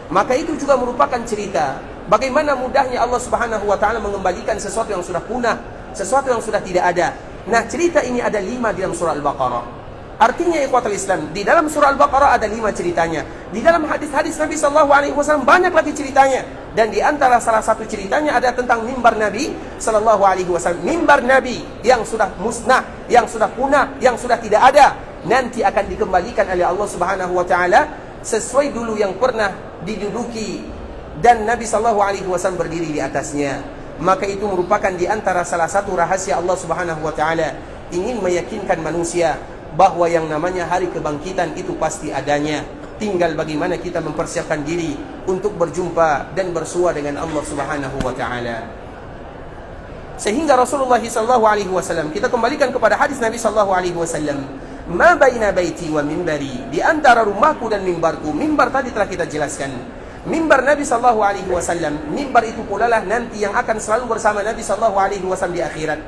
Maka itu juga merupakan cerita bagaimana mudahnya Allah subhanahu wa ta'ala mengembalikan sesuatu yang sudah punah, sesuatu yang sudah tidak ada. Nah, cerita ini ada 5 dalam surah Al-Baqarah. Artinya ikhwatul Islam, di dalam surah Al-Baqarah ada 5 ceritanya. Di dalam hadis-hadis Nabi SAW banyak lagi ceritanya. Dan di antara salah satu ceritanya ada tentang mimbar Nabi SAW. Mimbar Nabi yang sudah musnah, yang sudah punah, yang sudah tidak ada, nanti akan dikembalikan oleh Allah subhanahu wa ta'ala sesuai dulu yang pernah diduduki dan Nabi SAW berdiri di atasnya. Maka itu merupakan di antara salah satu rahasia Allah subhanahu wa ta'ala ingin meyakinkan manusia bahwa yang namanya hari kebangkitan itu pasti adanya. Tinggal bagaimana kita mempersiapkan diri untuk berjumpa dan bersua dengan Allah subhanahu wa ta'ala. Sehingga Rasulullah SAW, kita kembalikan kepada hadis Nabi SAW, ma baina baiti wa mimbari, di antara rumahku dan mimbarku. Mimbar tadi telah kita jelaskan. Mimbar Nabi SAW, mimbar itu pula lah nanti yang akan selalu bersama Nabi SAW di akhirat.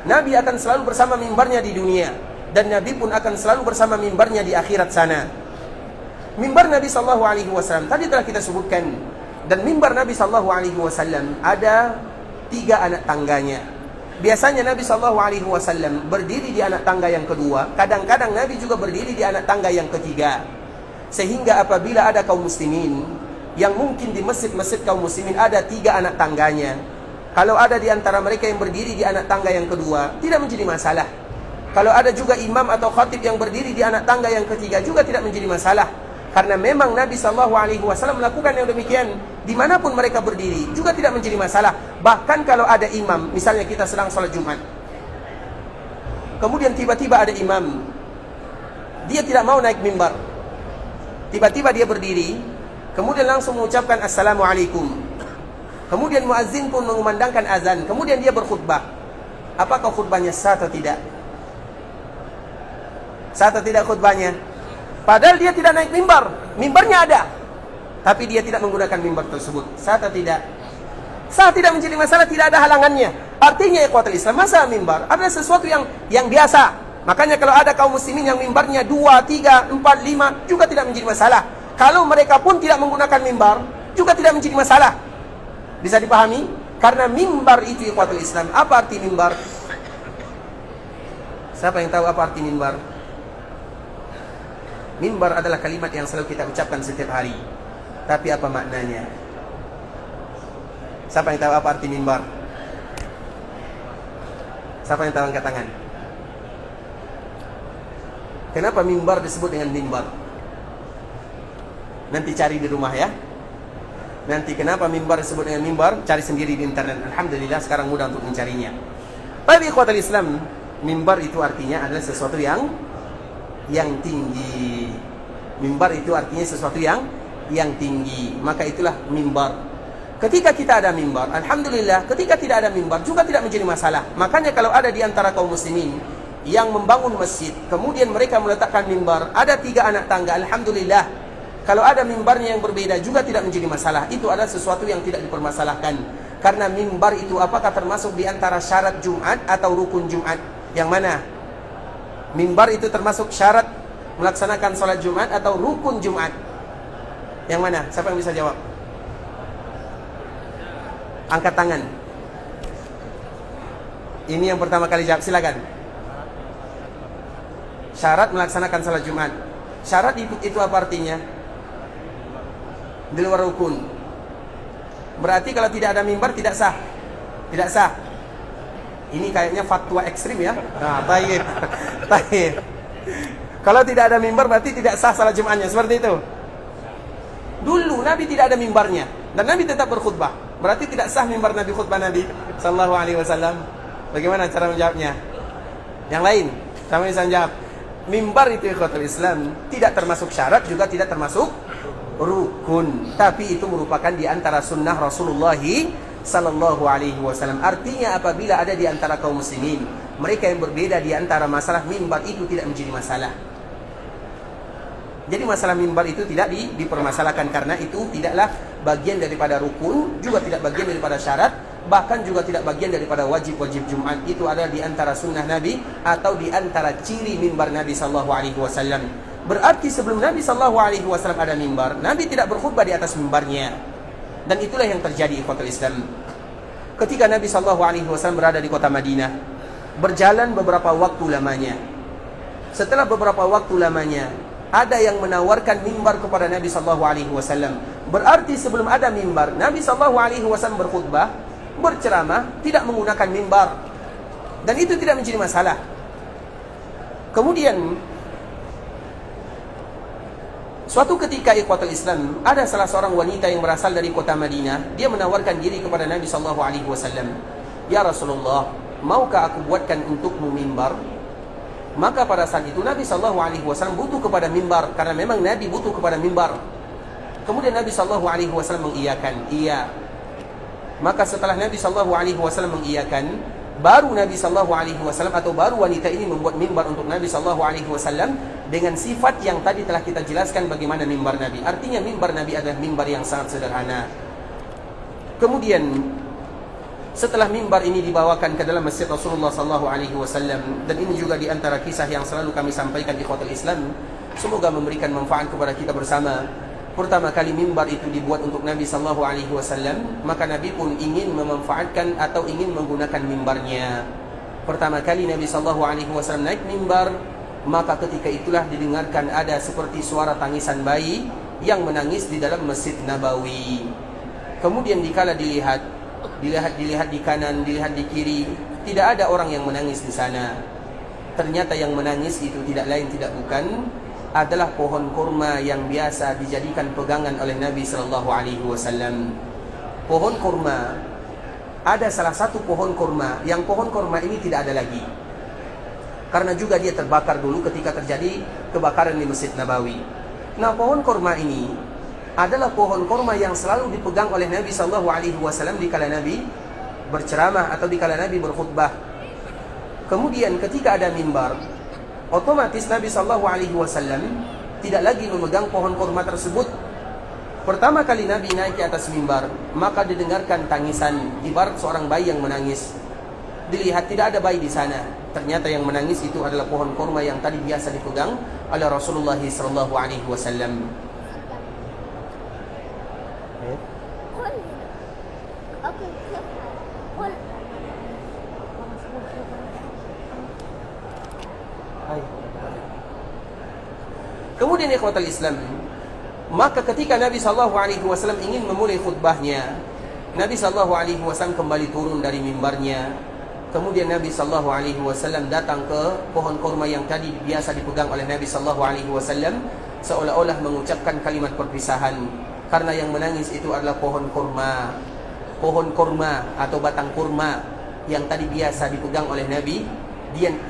Nabi akan selalu bersama mimbarnya di dunia, dan Nabi pun akan selalu bersama mimbarnya di akhirat sana. Mimbar Nabi SAW tadi telah kita sebutkan. Dan mimbar Nabi SAW ada 3 anak tangganya. Biasanya Nabi SAW berdiri di anak tangga yang kedua. Kadang-kadang Nabi juga berdiri di anak tangga yang ketiga. Sehingga apabila ada kaum muslimin, yang mungkin di masjid-masjid kaum muslimin ada 3 anak tangganya, kalau ada di antara mereka yang berdiri di anak tangga yang kedua, tidak menjadi masalah. Kalau ada juga imam atau khatib yang berdiri di anak tangga yang ketiga, juga tidak menjadi masalah. Karena memang Nabi SAW melakukan yang demikian dimanapun mereka berdiri, juga tidak menjadi masalah. Bahkan kalau ada imam, misalnya kita sedang sholat Jumat, kemudian tiba-tiba ada imam, dia tidak mau naik mimbar, tiba-tiba dia berdiri, kemudian langsung mengucapkan Assalamualaikum. Kemudian muazzin pun mengumandangkan azan, kemudian dia berkhutbah. Apakah khutbahnya sah atau tidak? Sah atau tidak khutbahnya? Padahal dia tidak naik mimbar, mimbarnya ada, tapi dia tidak menggunakan mimbar tersebut. Sah atau tidak? Sah, tidak menjadi masalah, tidak ada halangannya. Artinya ikhwatul Islam, masa mimbar adalah sesuatu yang biasa. Makanya kalau ada kaum muslimin yang mimbarnya 2, 3, 4, 5 juga tidak menjadi masalah. Kalau mereka pun tidak menggunakan mimbar juga tidak menjadi masalah. Bisa dipahami? Karena mimbar itu ikhwatul Islam. Apa arti mimbar? Siapa yang tahu apa arti mimbar? Mimbar adalah kalimat yang selalu kita ucapkan setiap hari. Tapi apa maknanya? Siapa yang tahu apa arti mimbar? Siapa yang tahu, angkat tangan. Kenapa mimbar disebut dengan mimbar? Nanti cari di rumah ya. Nanti kenapa mimbar disebut dengan mimbar, cari sendiri di internet. Alhamdulillah sekarang mudah untuk mencarinya. Tapi ikhwatul Islam, mimbar itu artinya adalah sesuatu yang tinggi. Mimbar itu artinya sesuatu yang tinggi. Maka itulah mimbar. Ketika kita ada mimbar, alhamdulillah. Ketika tidak ada mimbar juga tidak menjadi masalah. Makanya kalau ada di antara kaum muslimin yang membangun masjid, kemudian mereka meletakkan mimbar, ada 3 anak tangga, alhamdulillah. Kalau ada mimbarnya yang berbeda juga tidak menjadi masalah. Itu adalah sesuatu yang tidak dipermasalahkan. Karena mimbar itu apakah termasuk di antara syarat Jumat atau rukun Jumat? Yang mana? Mimbar itu termasuk syarat melaksanakan sholat Jumat atau rukun Jumat? Yang mana? Siapa yang bisa jawab? Angkat tangan. Ini yang pertama kali jawab, silakan. Syarat melaksanakan sholat Jumat. Syarat itu apa artinya? Di luar rukun. Berarti kalau tidak ada mimbar tidak sah. Tidak sah. Ini kayaknya fatwa ekstrim ya. Nah, baik. Baik. Kalau tidak ada mimbar berarti tidak sah salat Jumatnya, seperti itu. Dulu Nabi tidak ada mimbarnya dan Nabi tetap berkhutbah. Berarti tidak sah mimbar Nabi, khutbah Nabi sallallahu alaihi wasallam. Bagaimana cara menjawabnya? Yang lain, sama bisa menjawab. Mimbar itu ikhwatul Islam tidak termasuk syarat juga tidak termasuk rukun, tapi itu merupakan di antara sunnah Rasulullah sallallahu alaihi wasallam. Artinya apabila ada di antara kaum muslimin mereka yang berbeda di antara masalah mimbar, itu tidak menjadi masalah. Jadi masalah mimbar itu tidak dipermasalahkan karena itu tidaklah bagian daripada rukun, juga tidak bagian daripada syarat, bahkan juga tidak bagian daripada wajib-wajib Jumat. Itu adalah di antara sunnah Nabi atau di antara ciri mimbar Nabi sallallahu alaihi wasallam. Berarti sebelum Nabi sallallahu alaihi wasallam ada mimbar, Nabi tidak berkhutbah di atas mimbarnya. Dan itulah yang terjadi ikhwatul Islam. Ketika Nabi sallallahu alaihi wasallam berada di kota Madinah, berjalan beberapa waktu lamanya. Setelah beberapa waktu lamanya, ada yang menawarkan mimbar kepada Nabi sallallahu alaihi wasallam. Berarti sebelum ada mimbar, Nabi sallallahu alaihi wasallam berkhutbah, berceramah, tidak menggunakan mimbar. Dan itu tidak menjadi masalah. Kemudian suatu ketika ikhwatul Islam, ada salah seorang wanita yang berasal dari kota Madinah. Dia menawarkan diri kepada Nabi sallallahu alaihi wasallam. Ya Rasulullah, maukah aku buatkan untukmu mimbar? Maka pada saat itu Nabi sallallahu alaihi wasallam butuh kepada mimbar, karena memang Nabi butuh kepada mimbar. Kemudian Nabi sallallahu alaihi wasallam mengiyakan. Iya. Maka setelah Nabi sallallahu alaihi wasallam mengiyakan, baru Nabi sallallahu alaihi wasallam atau baru wanita ini membuat mimbar untuk Nabi sallallahu alaihi wasallam dengan sifat yang tadi telah kita jelaskan bagaimana mimbar Nabi. Artinya mimbar Nabi adalah mimbar yang sangat sederhana. Kemudian setelah mimbar ini dibawakan ke dalam masjid Rasulullah sallallahu alaihi wasallam, dan ini juga di antara kisah yang selalu kami sampaikan di ikhwatul Islam, semoga memberikan manfaat kepada kita bersama. Pertama kali mimbar itu dibuat untuk Nabi sallallahu alaihi wasallam, maka Nabi pun ingin memanfaatkan atau ingin menggunakan mimbarnya. Pertama kali Nabi sallallahu alaihi wasallam naik mimbar, maka ketika itulah didengarkan ada seperti suara tangisan bayi yang menangis di dalam Masjid Nabawi. Kemudian dikala dilihat di kanan, dilihat di kiri, tidak ada orang yang menangis di sana. Ternyata yang menangis itu tidak lain tidak bukan adalah pohon kurma yang biasa dijadikan pegangan oleh Nabi sallallahu alaihi wasallam. Pohon kurma, ada salah satu pohon kurma yang pohon kurma ini tidak ada lagi. Karena juga dia terbakar dulu ketika terjadi kebakaran di Masjid Nabawi. Nah, pohon kurma ini adalah pohon kurma yang selalu dipegang oleh Nabi sallallahu alaihi wasallam dikala Nabi berceramah atau dikala Nabi berkhutbah. Kemudian ketika ada mimbar, otomatis Nabi sallallahu alaihi wasallam tidak lagi memegang pohon kurma tersebut. Pertama kali Nabi naik ke atas mimbar, maka didengarkan tangisan ibarat seorang bayi yang menangis. Dilihat tidak ada bayi di sana. Ternyata yang menangis itu adalah pohon kurma yang tadi biasa dipegang oleh Rasulullah sallallahu alaihi wasallam. Kemudian ikhwatul Islam, maka ketika Nabi sallallahu alaihi wasallam ingin memulai khutbahnya, Nabi sallallahu alaihi wasallam kembali turun dari mimbarnya. Kemudian Nabi sallallahu alaihi wasallam datang ke pohon kurma yang tadi biasa dipegang oleh Nabi sallallahu alaihi wasallam. seolah-olah mengucapkan kalimat perpisahan, karena yang menangis itu adalah pohon kurma atau batang kurma yang tadi biasa dipegang oleh Nabi.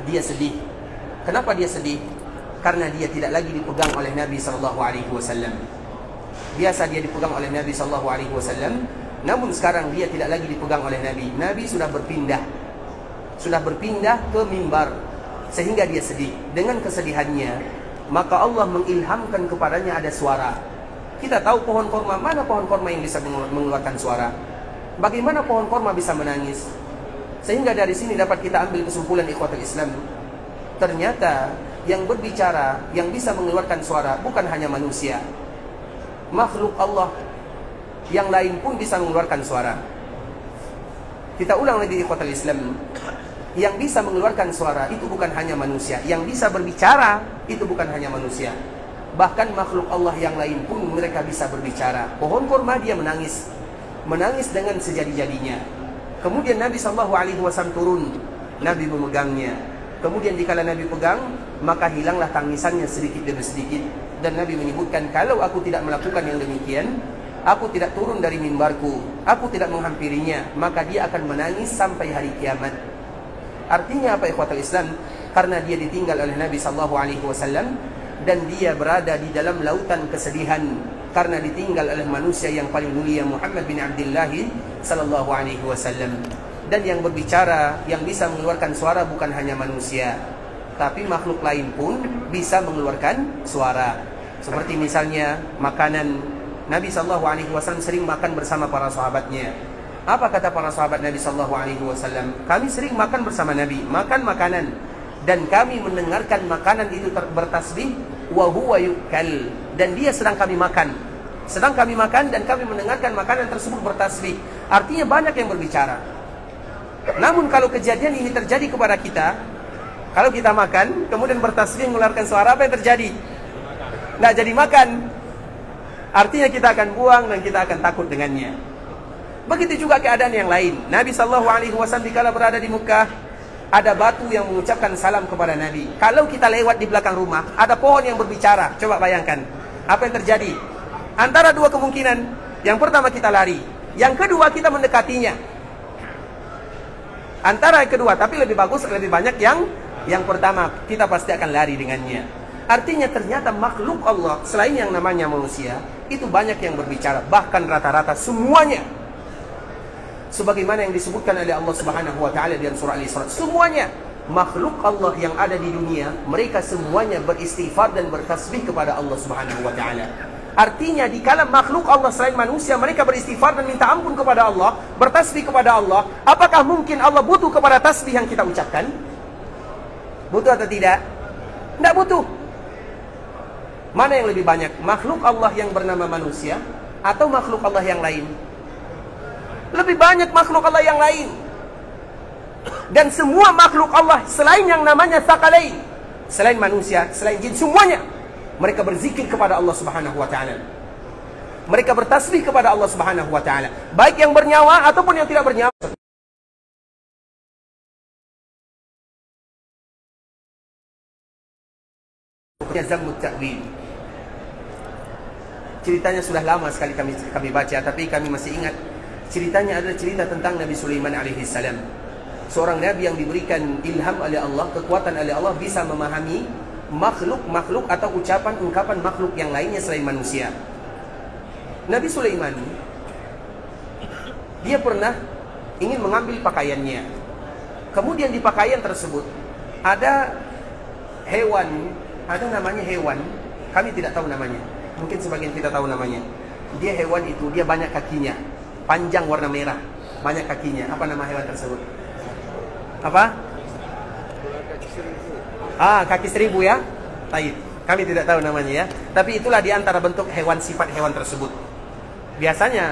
Dia sedih. Kenapa dia sedih? Karena dia tidak lagi dipegang oleh Nabi SAW. Biasa dia dipegang oleh Nabi SAW, namun sekarang dia tidak lagi dipegang oleh Nabi. Nabi sudah berpindah ke mimbar, sehingga dia sedih. Dengan kesedihannya, maka Allah mengilhamkan kepadanya ada suara. Kita tahu pohon korma, mana pohon korma yang bisa mengeluarkan suara? Bagaimana pohon korma bisa menangis? Sehingga dari sini dapat kita ambil kesimpulan ikhwatul Islam. Ternyata yang berbicara, yang bisa mengeluarkan suara bukan hanya manusia. Makhluk Allah yang lain pun bisa mengeluarkan suara. Kita ulang lagi ikhwatul Islam. Yang bisa mengeluarkan suara itu bukan hanya manusia. Yang bisa berbicara itu bukan hanya manusia. Bahkan makhluk Allah yang lain pun mereka bisa berbicara. Pohon kurma dia menangis dengan sejadi-jadinya. Kemudian Nabi SAW turun, Nabi memegangnya. Kemudian dikala Nabi pegang, maka hilanglah tangisannya sedikit demi sedikit. Dan Nabi menyebutkan, kalau aku tidak melakukan yang demikian, aku tidak turun dari mimbarku, aku tidak menghampirinya, maka dia akan menangis sampai hari kiamat. Artinya apa ikhwatul Islam? Karena dia ditinggal oleh Nabi SAW, dan dia berada di dalam lautan kesedihan karena ditinggal oleh manusia yang paling mulia, Muhammad bin Abdullah SAW. Dan yang berbicara, yang bisa mengeluarkan suara bukan hanya manusia, tapi makhluk lain pun bisa mengeluarkan suara. Seperti misalnya makanan. Nabi SAW sering makan bersama para sahabatnya. Apa kata para sahabat Nabi SAW? Kami sering makan bersama Nabi, makan makanan, dan kami mendengarkan makanan itu bertasbih, wa huwa yukal, dan dia sedang kami makan. Dan kami mendengarkan makanan tersebut bertasbih. Artinya banyak yang berbicara. Namun kalau kejadian ini terjadi kepada kita, kalau kita makan kemudian bertasbih mengeluarkan suara, apa yang terjadi? Nggak jadi makan. Artinya kita akan buang dan kita akan takut dengannya. Begitu juga keadaan yang lain. Nabi SAW dikala berada di Mekah, ada batu yang mengucapkan salam kepada Nabi. Kalau kita lewat di belakang rumah, ada pohon yang berbicara. Coba bayangkan, apa yang terjadi? Antara dua kemungkinan. Yang pertama kita lari, yang kedua kita mendekatinya. Antara yang kedua, tapi lebih bagus, lebih banyak yang pertama. Kita pasti akan lari dengannya. Artinya ternyata makhluk Allah selain yang namanya manusia itu banyak yang berbicara, bahkan rata-rata semuanya. Sebagaimana yang disebutkan oleh Allah Subhanahu wa taala dalam surah Al-Isra, semuanya makhluk Allah yang ada di dunia, mereka semuanya beristighfar dan bertasbih kepada Allah Subhanahu wa taala. Artinya dikala makhluk Allah selain manusia mereka beristighfar dan minta ampun kepada Allah, bertasbih kepada Allah, apakah mungkin Allah butuh kepada tasbih yang kita ucapkan? Butuh atau tidak? Tidak butuh. Mana yang lebih banyak? Makhluk Allah yang bernama manusia atau makhluk Allah yang lain? Lebih banyak makhluk Allah yang lain. Dan semua makhluk Allah selain yang namanya tsaqalain, selain manusia, selain jin, semuanya mereka berzikir kepada Allah Subhanahu wa taala. Mereka bertasbih kepada Allah Subhanahu wa taala, baik yang bernyawa ataupun yang tidak bernyawa. Zammut ta'wil. Ceritanya sudah lama sekali kami baca, tapi kami masih ingat. Ceritanya adalah cerita tentang Nabi Sulaiman alaihissalam. Seorang Nabi yang diberikan ilham oleh Allah, kekuatan oleh Allah, bisa memahami makhluk-makhluk atau ungkapan makhluk yang lainnya selain manusia. Nabi Sulaiman, dia pernah ingin mengambil pakaiannya. Kemudian di pakaian tersebut ada hewan, ada namanya hewan, kami tidak tahu namanya. Mungkin sebagian kita tahu namanya. Dia hewan itu, dia banyak kakinya, panjang warna merah, banyak kakinya. Apa nama hewan tersebut? Apa? Kaki seribu ya. Taib. Kami tidak tahu namanya ya. Tapi itulah di antara bentuk hewan, sifat hewan tersebut. Biasanya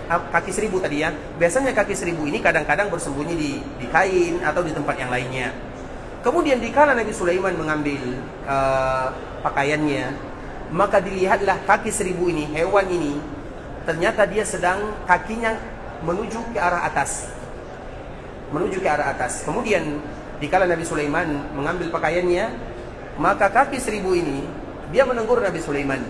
kaki seribu tadi ya. Biasanya kaki seribu ini kadang-kadang bersembunyi di kain atau di tempat yang lainnya. Kemudian dikala Nabi Sulaiman mengambil pakaiannya, maka dilihatlah kaki seribu ini, hewan ini, ternyata dia sedang kakinya menuju ke arah atas. Kemudian dikala Nabi Sulaiman mengambil pakaiannya, maka kaki seribu ini Dia menegur Nabi Sulaiman.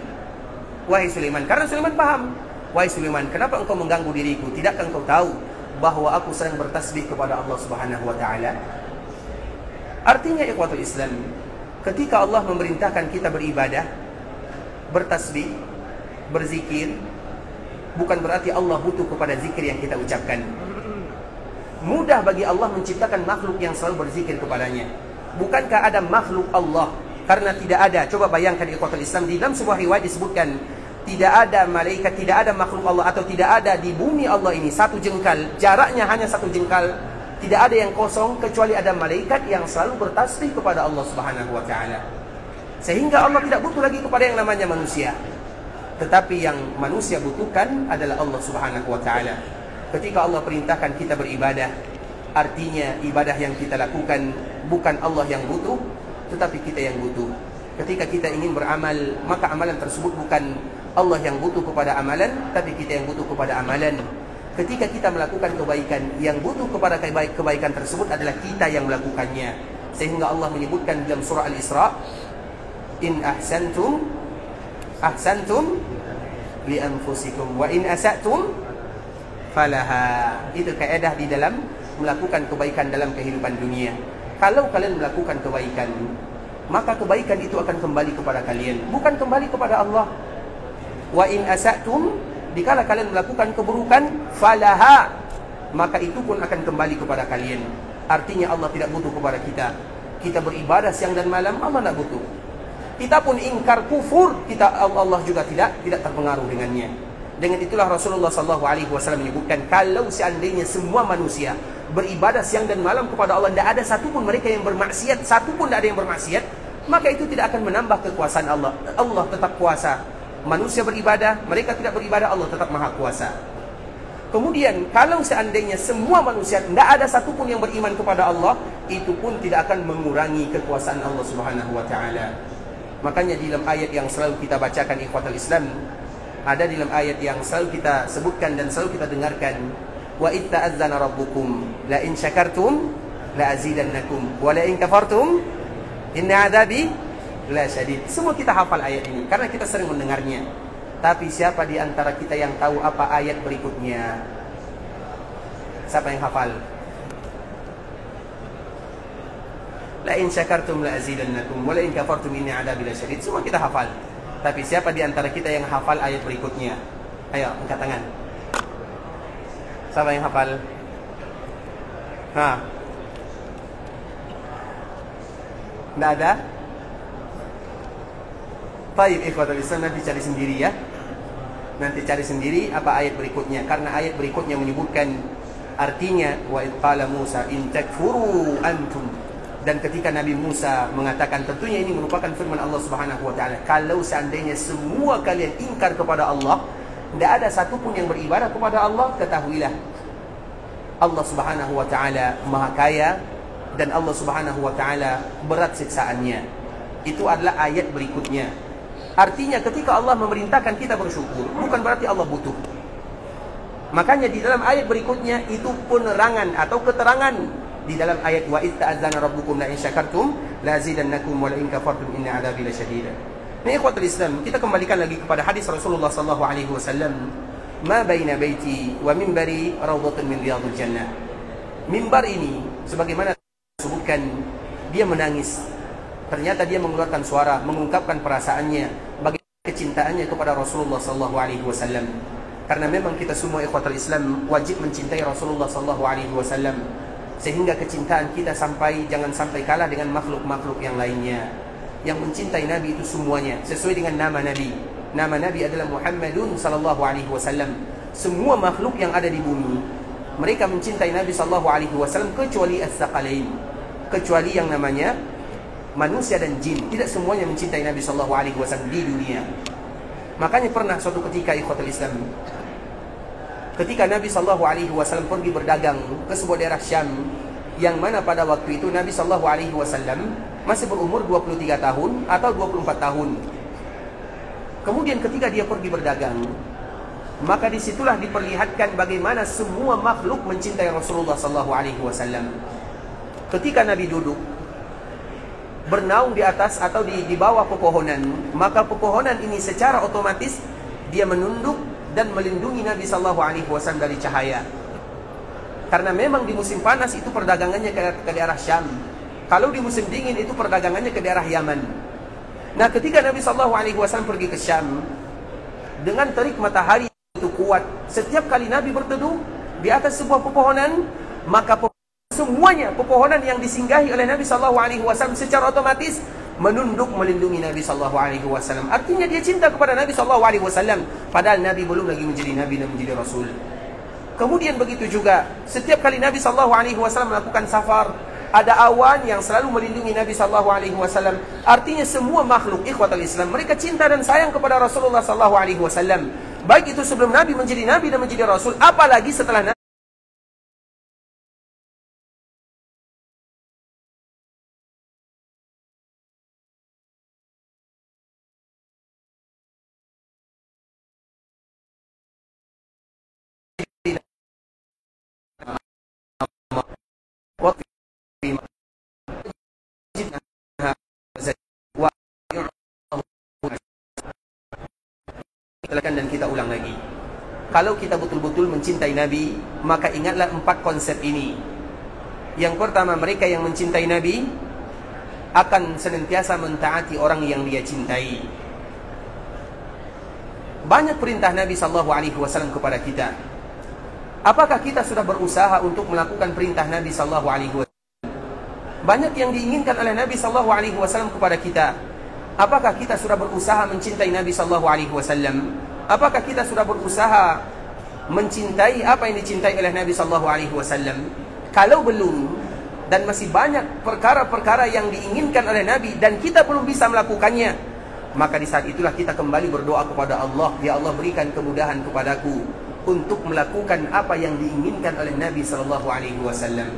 Wahai Sulaiman, karena Sulaiman paham. Wahai Sulaiman, kenapa engkau mengganggu diriku? Tidakkah engkau tahu bahwa aku sedang bertasbih kepada Allah Subhanahu wa taala? Artinya ikhwatul Islam, ketika Allah memerintahkan kita beribadah, bertasbih, berzikir, bukan berarti Allah butuh kepada zikir yang kita ucapkan. Mudah bagi Allah menciptakan makhluk yang selalu berzikir kepadanya. Bukankah ada makhluk Allah? Karena tidak ada. Coba bayangkan ikhwatul Islam, di dalam sebuah riwayat disebutkan tidak ada malaikat, tidak ada makhluk Allah, atau tidak ada di bumi Allah ini satu jengkal, jaraknya hanya satu jengkal, tidak ada yang kosong kecuali ada malaikat yang selalu bertasbih kepada Allah Subhanahu wa taala. Sehingga Allah tidak butuh lagi kepada yang namanya manusia. Tetapi yang manusia butuhkan adalah Allah Subhanahu wa taala. Ketika Allah perintahkan kita beribadah, artinya ibadah yang kita lakukan bukan Allah yang butuh, tetapi kita yang butuh. Ketika kita ingin beramal, maka amalan tersebut bukan Allah yang butuh kepada amalan, tapi kita yang butuh kepada amalan. Ketika kita melakukan kebaikan, yang butuh kepada kebaikan tersebut adalah kita yang melakukannya. Sehingga Allah menyebutkan dalam surah Al-Isra, in ahsantum ahsantum li anfusikum wa in asatum falaha. Itu kaidah di dalam melakukan kebaikan dalam kehidupan dunia. Kalau kalian melakukan kebaikan, maka kebaikan itu akan kembali kepada kalian, bukan kembali kepada Allah. Wa in asatum, dikala kalian melakukan keburukan, falaha, maka itu pun akan kembali kepada kalian. Artinya Allah tidak butuh kepada kita. Kita beribadah siang dan malam, Allah tidak butuh. Kita pun ingkar kufur, Allah juga tidak terpengaruh dengannya. Dengan itulah Rasulullah SAW menyebutkan, kalau seandainya semua manusia beribadah siang dan malam kepada Allah, tidak ada satupun mereka yang bermaksiat, satupun tidak ada yang bermaksiat, maka itu tidak akan menambah kekuasaan Allah. Allah tetap kuasa. Manusia beribadah, mereka tidak beribadah, Allah tetap maha kuasa. Kemudian kalau seandainya semua manusia tidak ada satupun yang beriman kepada Allah, itu pun tidak akan mengurangi kekuasaan Allah Subhanahu wa taala. Makanya di dalam ayat yang selalu kita bacakan ikhwatul Islam, ada di dalam ayat yang selalu kita sebutkan dan selalu kita dengarkan, wa itta'adzana rabbukum la in syakartum la azidannakum wa la in kafartum inna adabi la syadid. Semua kita hafal ayat ini karena kita sering mendengarnya. Tapi siapa di antara kita yang tahu apa ayat berikutnya? Siapa yang hafal? La in syakartum la azidannakum wa la in kafartum inna adabi la syadid. Semua kita hafal. Tapi siapa di antara kita yang hafal ayat berikutnya? Ayo, angkat tangan. Siapa yang hafal? Tidak ada? Baik, ikhwatul Islam, nanti cari sendiri ya. Nanti cari sendiri apa ayat berikutnya. Karena ayat berikutnya menyebutkan artinya, wa idh qala Musa in takfuru antum. Dan ketika Nabi Musa mengatakan, tentunya ini merupakan firman Allah Subhanahu wa taala, kalau seandainya semua kalian ingkar kepada Allah, tidak ada satupun yang beribadah kepada Allah, ketahuilah Allah Subhanahu wa taala Maha Kaya dan Allah Subhanahu wa taala berat siksaannya. Itu adalah ayat berikutnya. Artinya ketika Allah memerintahkan kita bersyukur, bukan berarti Allah butuh. Makanya di dalam ayat berikutnya itu penerangan atau keterangan di dalam ayat wa itta'adzana rabbukum la in syakartum la azidannakum wa la in kafartum inna adzabi lasyadid. Nah, ikhwatul Islam, kita kembalikan lagi kepada hadis Rasulullah sallallahu alaihi wasallam, ma baina baiti wa minbari rawdatun min riyadil jannah. Mimbar ini sebagaimana disebutkan, dia menangis. Ternyata dia mengeluarkan suara, mengungkapkan perasaannya, bagaimana kecintaannya kepada Rasulullah sallallahu alaihi wasallam. Karena memang kita semua ikhwatul Islam wajib mencintai Rasulullah sallallahu alaihi wasallam, sehingga kecintaan kita jangan sampai kalah dengan makhluk-makhluk yang lainnya. Yang mencintai Nabi itu semuanya sesuai dengan nama Nabi. Nama Nabi adalah Muhammadun sallallahu alaihi wasallam. Semua makhluk yang ada di bumi, mereka mencintai Nabi sallallahu alaihi wasallam kecuali as-saqalain, kecuali yang namanya manusia dan jin. Tidak semuanya mencintai Nabi sallallahu alaihi wasallam di dunia. Makanya pernah suatu ketika ikhwatul Islam, ketika Nabi sallallahu alaihi wasallam pergi berdagang ke sebuah daerah Syam, yang mana pada waktu itu Nabi sallallahu alaihi wasallam masih berumur 23 tahun atau 24 tahun. Kemudian ketika dia pergi berdagang, maka disitulah diperlihatkan bagaimana semua makhluk mencintai Rasulullah sallallahu alaihi wasallam. Ketika Nabi duduk, bernaung di atas atau di bawah pepohonan, maka pepohonan ini secara otomatis dia menunduk dan melindungi Nabi sallallahu alaihi wasallam dari cahaya. Karena memang di musim panas itu perdagangannya ke daerah Syam. Kalau di musim dingin itu perdagangannya ke daerah Yaman. Nah, ketika Nabi sallallahu alaihi wasallam pergi ke Syam dengan terik matahari itu kuat, setiap kali Nabi berteduh di atas sebuah pepohonan, maka semuanya pepohonan yang disinggahi oleh Nabi sallallahu alaihi wasallam secara otomatis menunduk melindungi Nabi sallallahu alaihi wasallam. Artinya dia cinta kepada Nabi sallallahu alaihi wasallam, padahal Nabi belum lagi menjadi nabi dan menjadi rasul. Kemudian begitu juga setiap kali Nabi sallallahu alaihi wasallam melakukan safar, ada awan yang selalu melindungi Nabi sallallahu alaihi wasallam. Artinya semua makhluk ikhwatul Islam, mereka cinta dan sayang kepada Rasulullah sallallahu alaihi wasallam. Baik itu sebelum Nabi menjadi nabi dan menjadi rasul, apalagi setelah Nabi. Dan kita ulang lagi, kalau kita betul-betul mencintai Nabi, maka ingatlah 4 konsep ini. Yang pertama, mereka yang mencintai Nabi akan senantiasa mentaati orang yang dia cintai. Banyak perintah Nabi sallallahu alaihi wasallam kepada kita. Apakah kita sudah berusaha untuk melakukan perintah Nabi sallallahu alaihi wasallam? Banyak yang diinginkan oleh Nabi sallallahu alaihi wasallam kepada kita. Apakah kita sudah berusaha mencintai Nabi sallallahu alaihi wasallam? Apakah kita sudah berusaha mencintai apa yang dicintai oleh Nabi sallallahu alaihi wasallam? Kalau belum, dan masih banyak perkara-perkara yang diinginkan oleh Nabi dan kita belum bisa melakukannya, maka di saat itulah kita kembali berdoa kepada Allah, ya Allah berikan kemudahan kepadaku untuk melakukan apa yang diinginkan oleh Nabi sallallahu alaihi wasallam.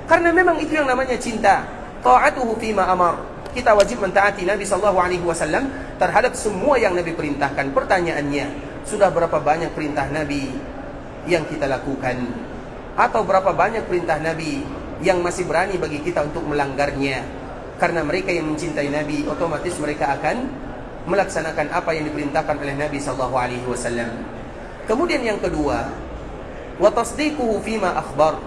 Karena memang itu yang namanya cinta. Ta'atuhu fima amar. Kita wajib mentaati Nabi sallallahu alaihi wasallam terhadap semua yang Nabi perintahkan. Pertanyaannya, sudah berapa banyak perintah Nabi yang kita lakukan? Atau berapa banyak perintah Nabi yang masih berani bagi kita untuk melanggarnya? Karena mereka yang mencintai Nabi, otomatis mereka akan melaksanakan apa yang diperintahkan oleh Nabi sallallahu alaihi wasallam. Kemudian yang kedua, wa tasdiquhu fima akhbar.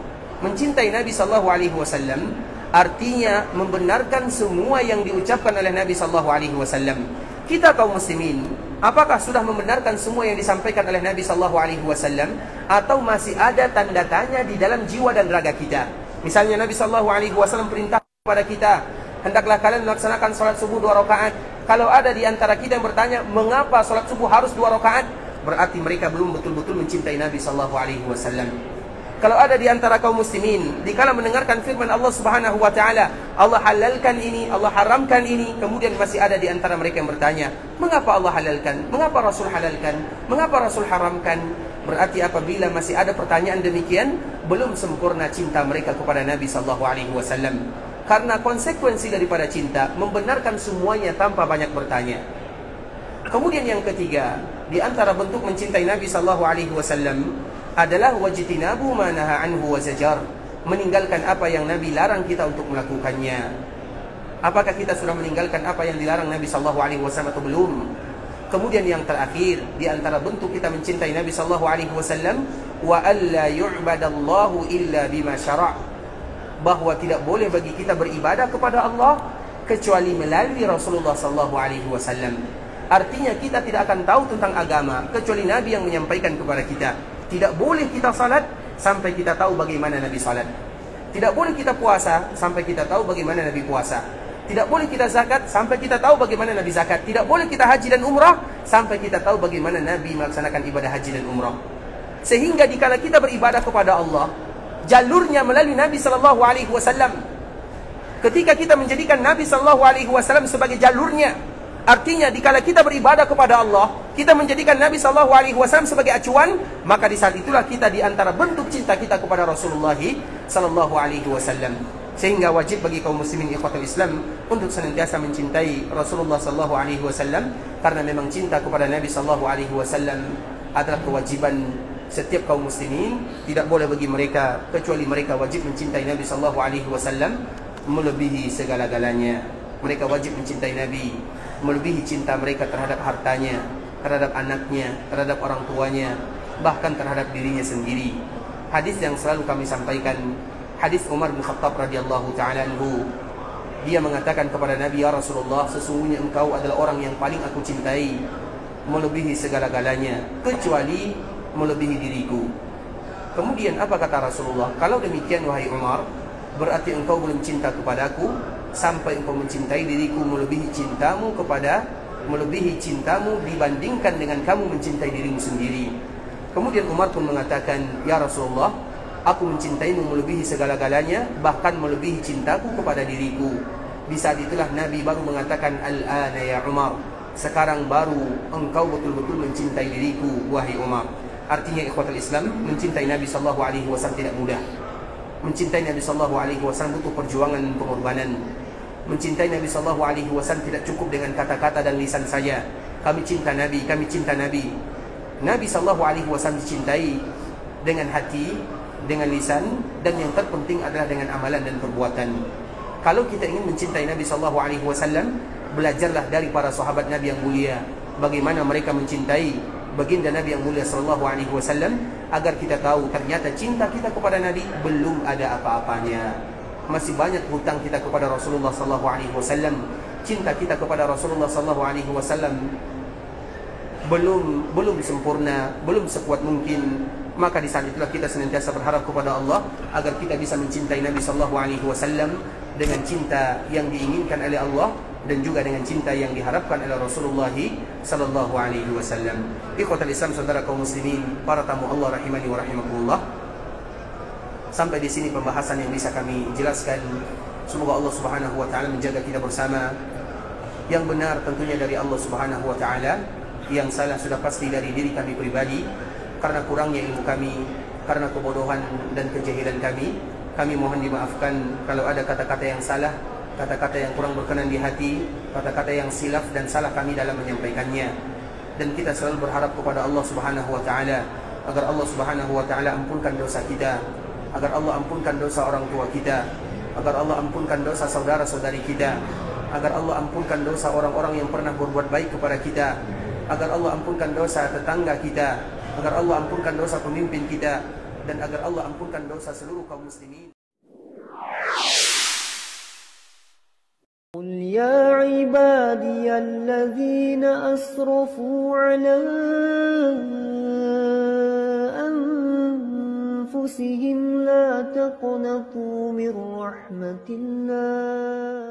Mencintai Nabi sallallahu alaihi wasallam artinya membenarkan semua yang diucapkan oleh Nabi sallallahu alaihi wasallam. Kita kaum muslimin, apakah sudah membenarkan semua yang disampaikan oleh Nabi sallallahu alaihi wasallam atau masih ada tanda tanya di dalam jiwa dan raga kita? Misalnya Nabi sallallahu alaihi wasallam perintah kepada kita, hendaklah kalian melaksanakan salat subuh 2 rakaat. Kalau ada di antara kita yang bertanya, mengapa salat subuh harus 2 rakaat? Berarti mereka belum betul-betul mencintai Nabi sallallahu alaihi wasallam. Kalau ada di antara kaum muslimin, dikala mendengarkan firman Allah Subhanahu wa taala, Allah halalkan ini, Allah haramkan ini, kemudian masih ada di antara mereka yang bertanya, mengapa Allah halalkan? Mengapa Rasul halalkan? Mengapa Rasul haramkan? Berarti apabila masih ada pertanyaan demikian, belum sempurna cinta mereka kepada Nabi sallallahu alaihi wasallam. Karena konsekuensi daripada cinta membenarkan semuanya tanpa banyak bertanya. Kemudian yang ketiga, di antara bentuk mencintai Nabi sallallahu alaihi wasallam adalah wajtinabu ma naha anhu wa zajar, meninggalkan apa yang Nabi larang kita untuk melakukannya. Apakah kita sudah meninggalkan apa yang dilarang Nabi sallallahu alaihi wasallam atau belum? Kemudian yang terakhir, di antara bentuk kita mencintai Nabi sallallahu alaihi wasallam, wa alla yu'badallahu illa bima syara', bahwa tidak boleh bagi kita beribadah kepada Allah kecuali melalui Rasulullah sallallahu alaihi wasallam. Artinya kita tidak akan tahu tentang agama kecuali Nabi yang menyampaikan kepada kita. Tidak boleh kita salat sampai kita tahu bagaimana Nabi salat. Tidak boleh kita puasa sampai kita tahu bagaimana Nabi puasa. Tidak boleh kita zakat sampai kita tahu bagaimana Nabi zakat. Tidak boleh kita haji dan umrah sampai kita tahu bagaimana Nabi melaksanakan ibadah haji dan umrah. Sehingga dikala kita beribadah kepada Allah, jalurnya melalui Nabi sallallahu alaihi wasallam. Ketika kita menjadikan Nabi sallallahu alaihi wasallam sebagai jalurnya, artinya dikala kita beribadah kepada Allah, kita menjadikan Nabi sallallahu alaihi wasallam sebagai acuan, maka di saat itulah kita di antara bentuk cinta kita kepada Rasulullah sallallahu alaihi wasallam. Sehingga wajib bagi kaum muslimin ikhwatul Islam untuk senantiasa mencintai Rasulullah sallallahu alaihi wasallam, karena memang cinta kepada Nabi sallallahu alaihi wasallam adalah kewajiban setiap kaum muslimin. Tidak boleh bagi mereka kecuali mereka wajib mencintai Nabi sallallahu alaihi wasallam melebihi segala-galanya. Mereka wajib mencintai Nabi melebihi cinta mereka terhadap hartanya, terhadap anaknya, terhadap orang tuanya, bahkan terhadap dirinya sendiri. Hadis yang selalu kami sampaikan, hadis Umar bin Khattab radhiyallahu ta'ala anhu. Dia mengatakan kepada Nabi, "Ya Rasulullah, sesungguhnya engkau adalah orang yang paling aku cintai melebihi segala-galanya, kecuali melebihi diriku." Kemudian apa kata Rasulullah? "Kalau demikian wahai Umar, berarti engkau belum cinta kepadaku sampai engkau mencintai diriku melebihi cintamu dibandingkan dengan kamu mencintai dirimu sendiri." Kemudian Umar pun mengatakan, "Ya Rasulullah, aku mencintaimu melebihi segala-galanya, bahkan melebihi cintaku kepada diriku." Di saat itulah Nabi baru mengatakan, "Al-ana ya Umar, sekarang baru engkau betul-betul mencintai diriku wahai Umar." Artinya ikhwatul Islam, mencintai Nabi SAW tidak mudah. Mencintai Nabi SAW butuh perjuangan dan pengorbanan. Mencintai Nabi SAW tidak cukup dengan kata-kata dan lisan saja. Kami cinta Nabi, kami cinta Nabi. Nabi SAW dicintai dengan hati, dengan lisan, dan yang terpenting adalah dengan amalan dan perbuatan. Kalau kita ingin mencintai Nabi SAW, belajarlah dari para sahabat Nabi yang mulia, bagaimana mereka mencintai baginda Nabi yang mulia SAW, agar kita tahu ternyata cinta kita kepada Nabi belum ada apa-apanya. Masih banyak hutang kita kepada Rasulullah SAW. Cinta kita kepada Rasulullah SAW belum sempurna, belum sekuat mungkin. Maka di saat itulah kita senantiasa berharap kepada Allah agar kita bisa mencintai Nabi SAW dengan cinta yang diinginkan oleh Allah dan juga dengan cinta yang diharapkan oleh Rasulullah SAW. Ikhwatul Islam, saudara kaum muslimin, para tamu Allah rahimani wa rahimakumullah. Sampai di sini pembahasan yang bisa kami jelaskan. Semoga Allah Subhanahu wa taala menjaga kita bersama. Yang benar tentunya dari Allah Subhanahu wa taala, yang salah sudah pasti dari diri kami pribadi karena kurangnya ilmu kami, karena kebodohan dan kejahilan kami. Kami mohon dimaafkan kalau ada kata-kata yang salah, kata-kata yang kurang berkenan di hati, kata-kata yang silaf dan salah kami dalam menyampaikannya. Dan kita selalu berharap kepada Allah Subhanahu wa taala agar Allah Subhanahu wa taala ampunkan dosa kita, agar Allah ampunkan dosa orang tua kita, agar Allah ampunkan dosa saudara-saudari kita, agar Allah ampunkan dosa orang-orang yang pernah berbuat baik kepada kita, agar Allah ampunkan dosa tetangga kita, agar Allah ampunkan dosa pemimpin kita, dan agar Allah ampunkan dosa seluruh kaum muslimin. قل يا عبادي الذين أسرفوا على أنفسهم لا تقنطوا من رحمة الله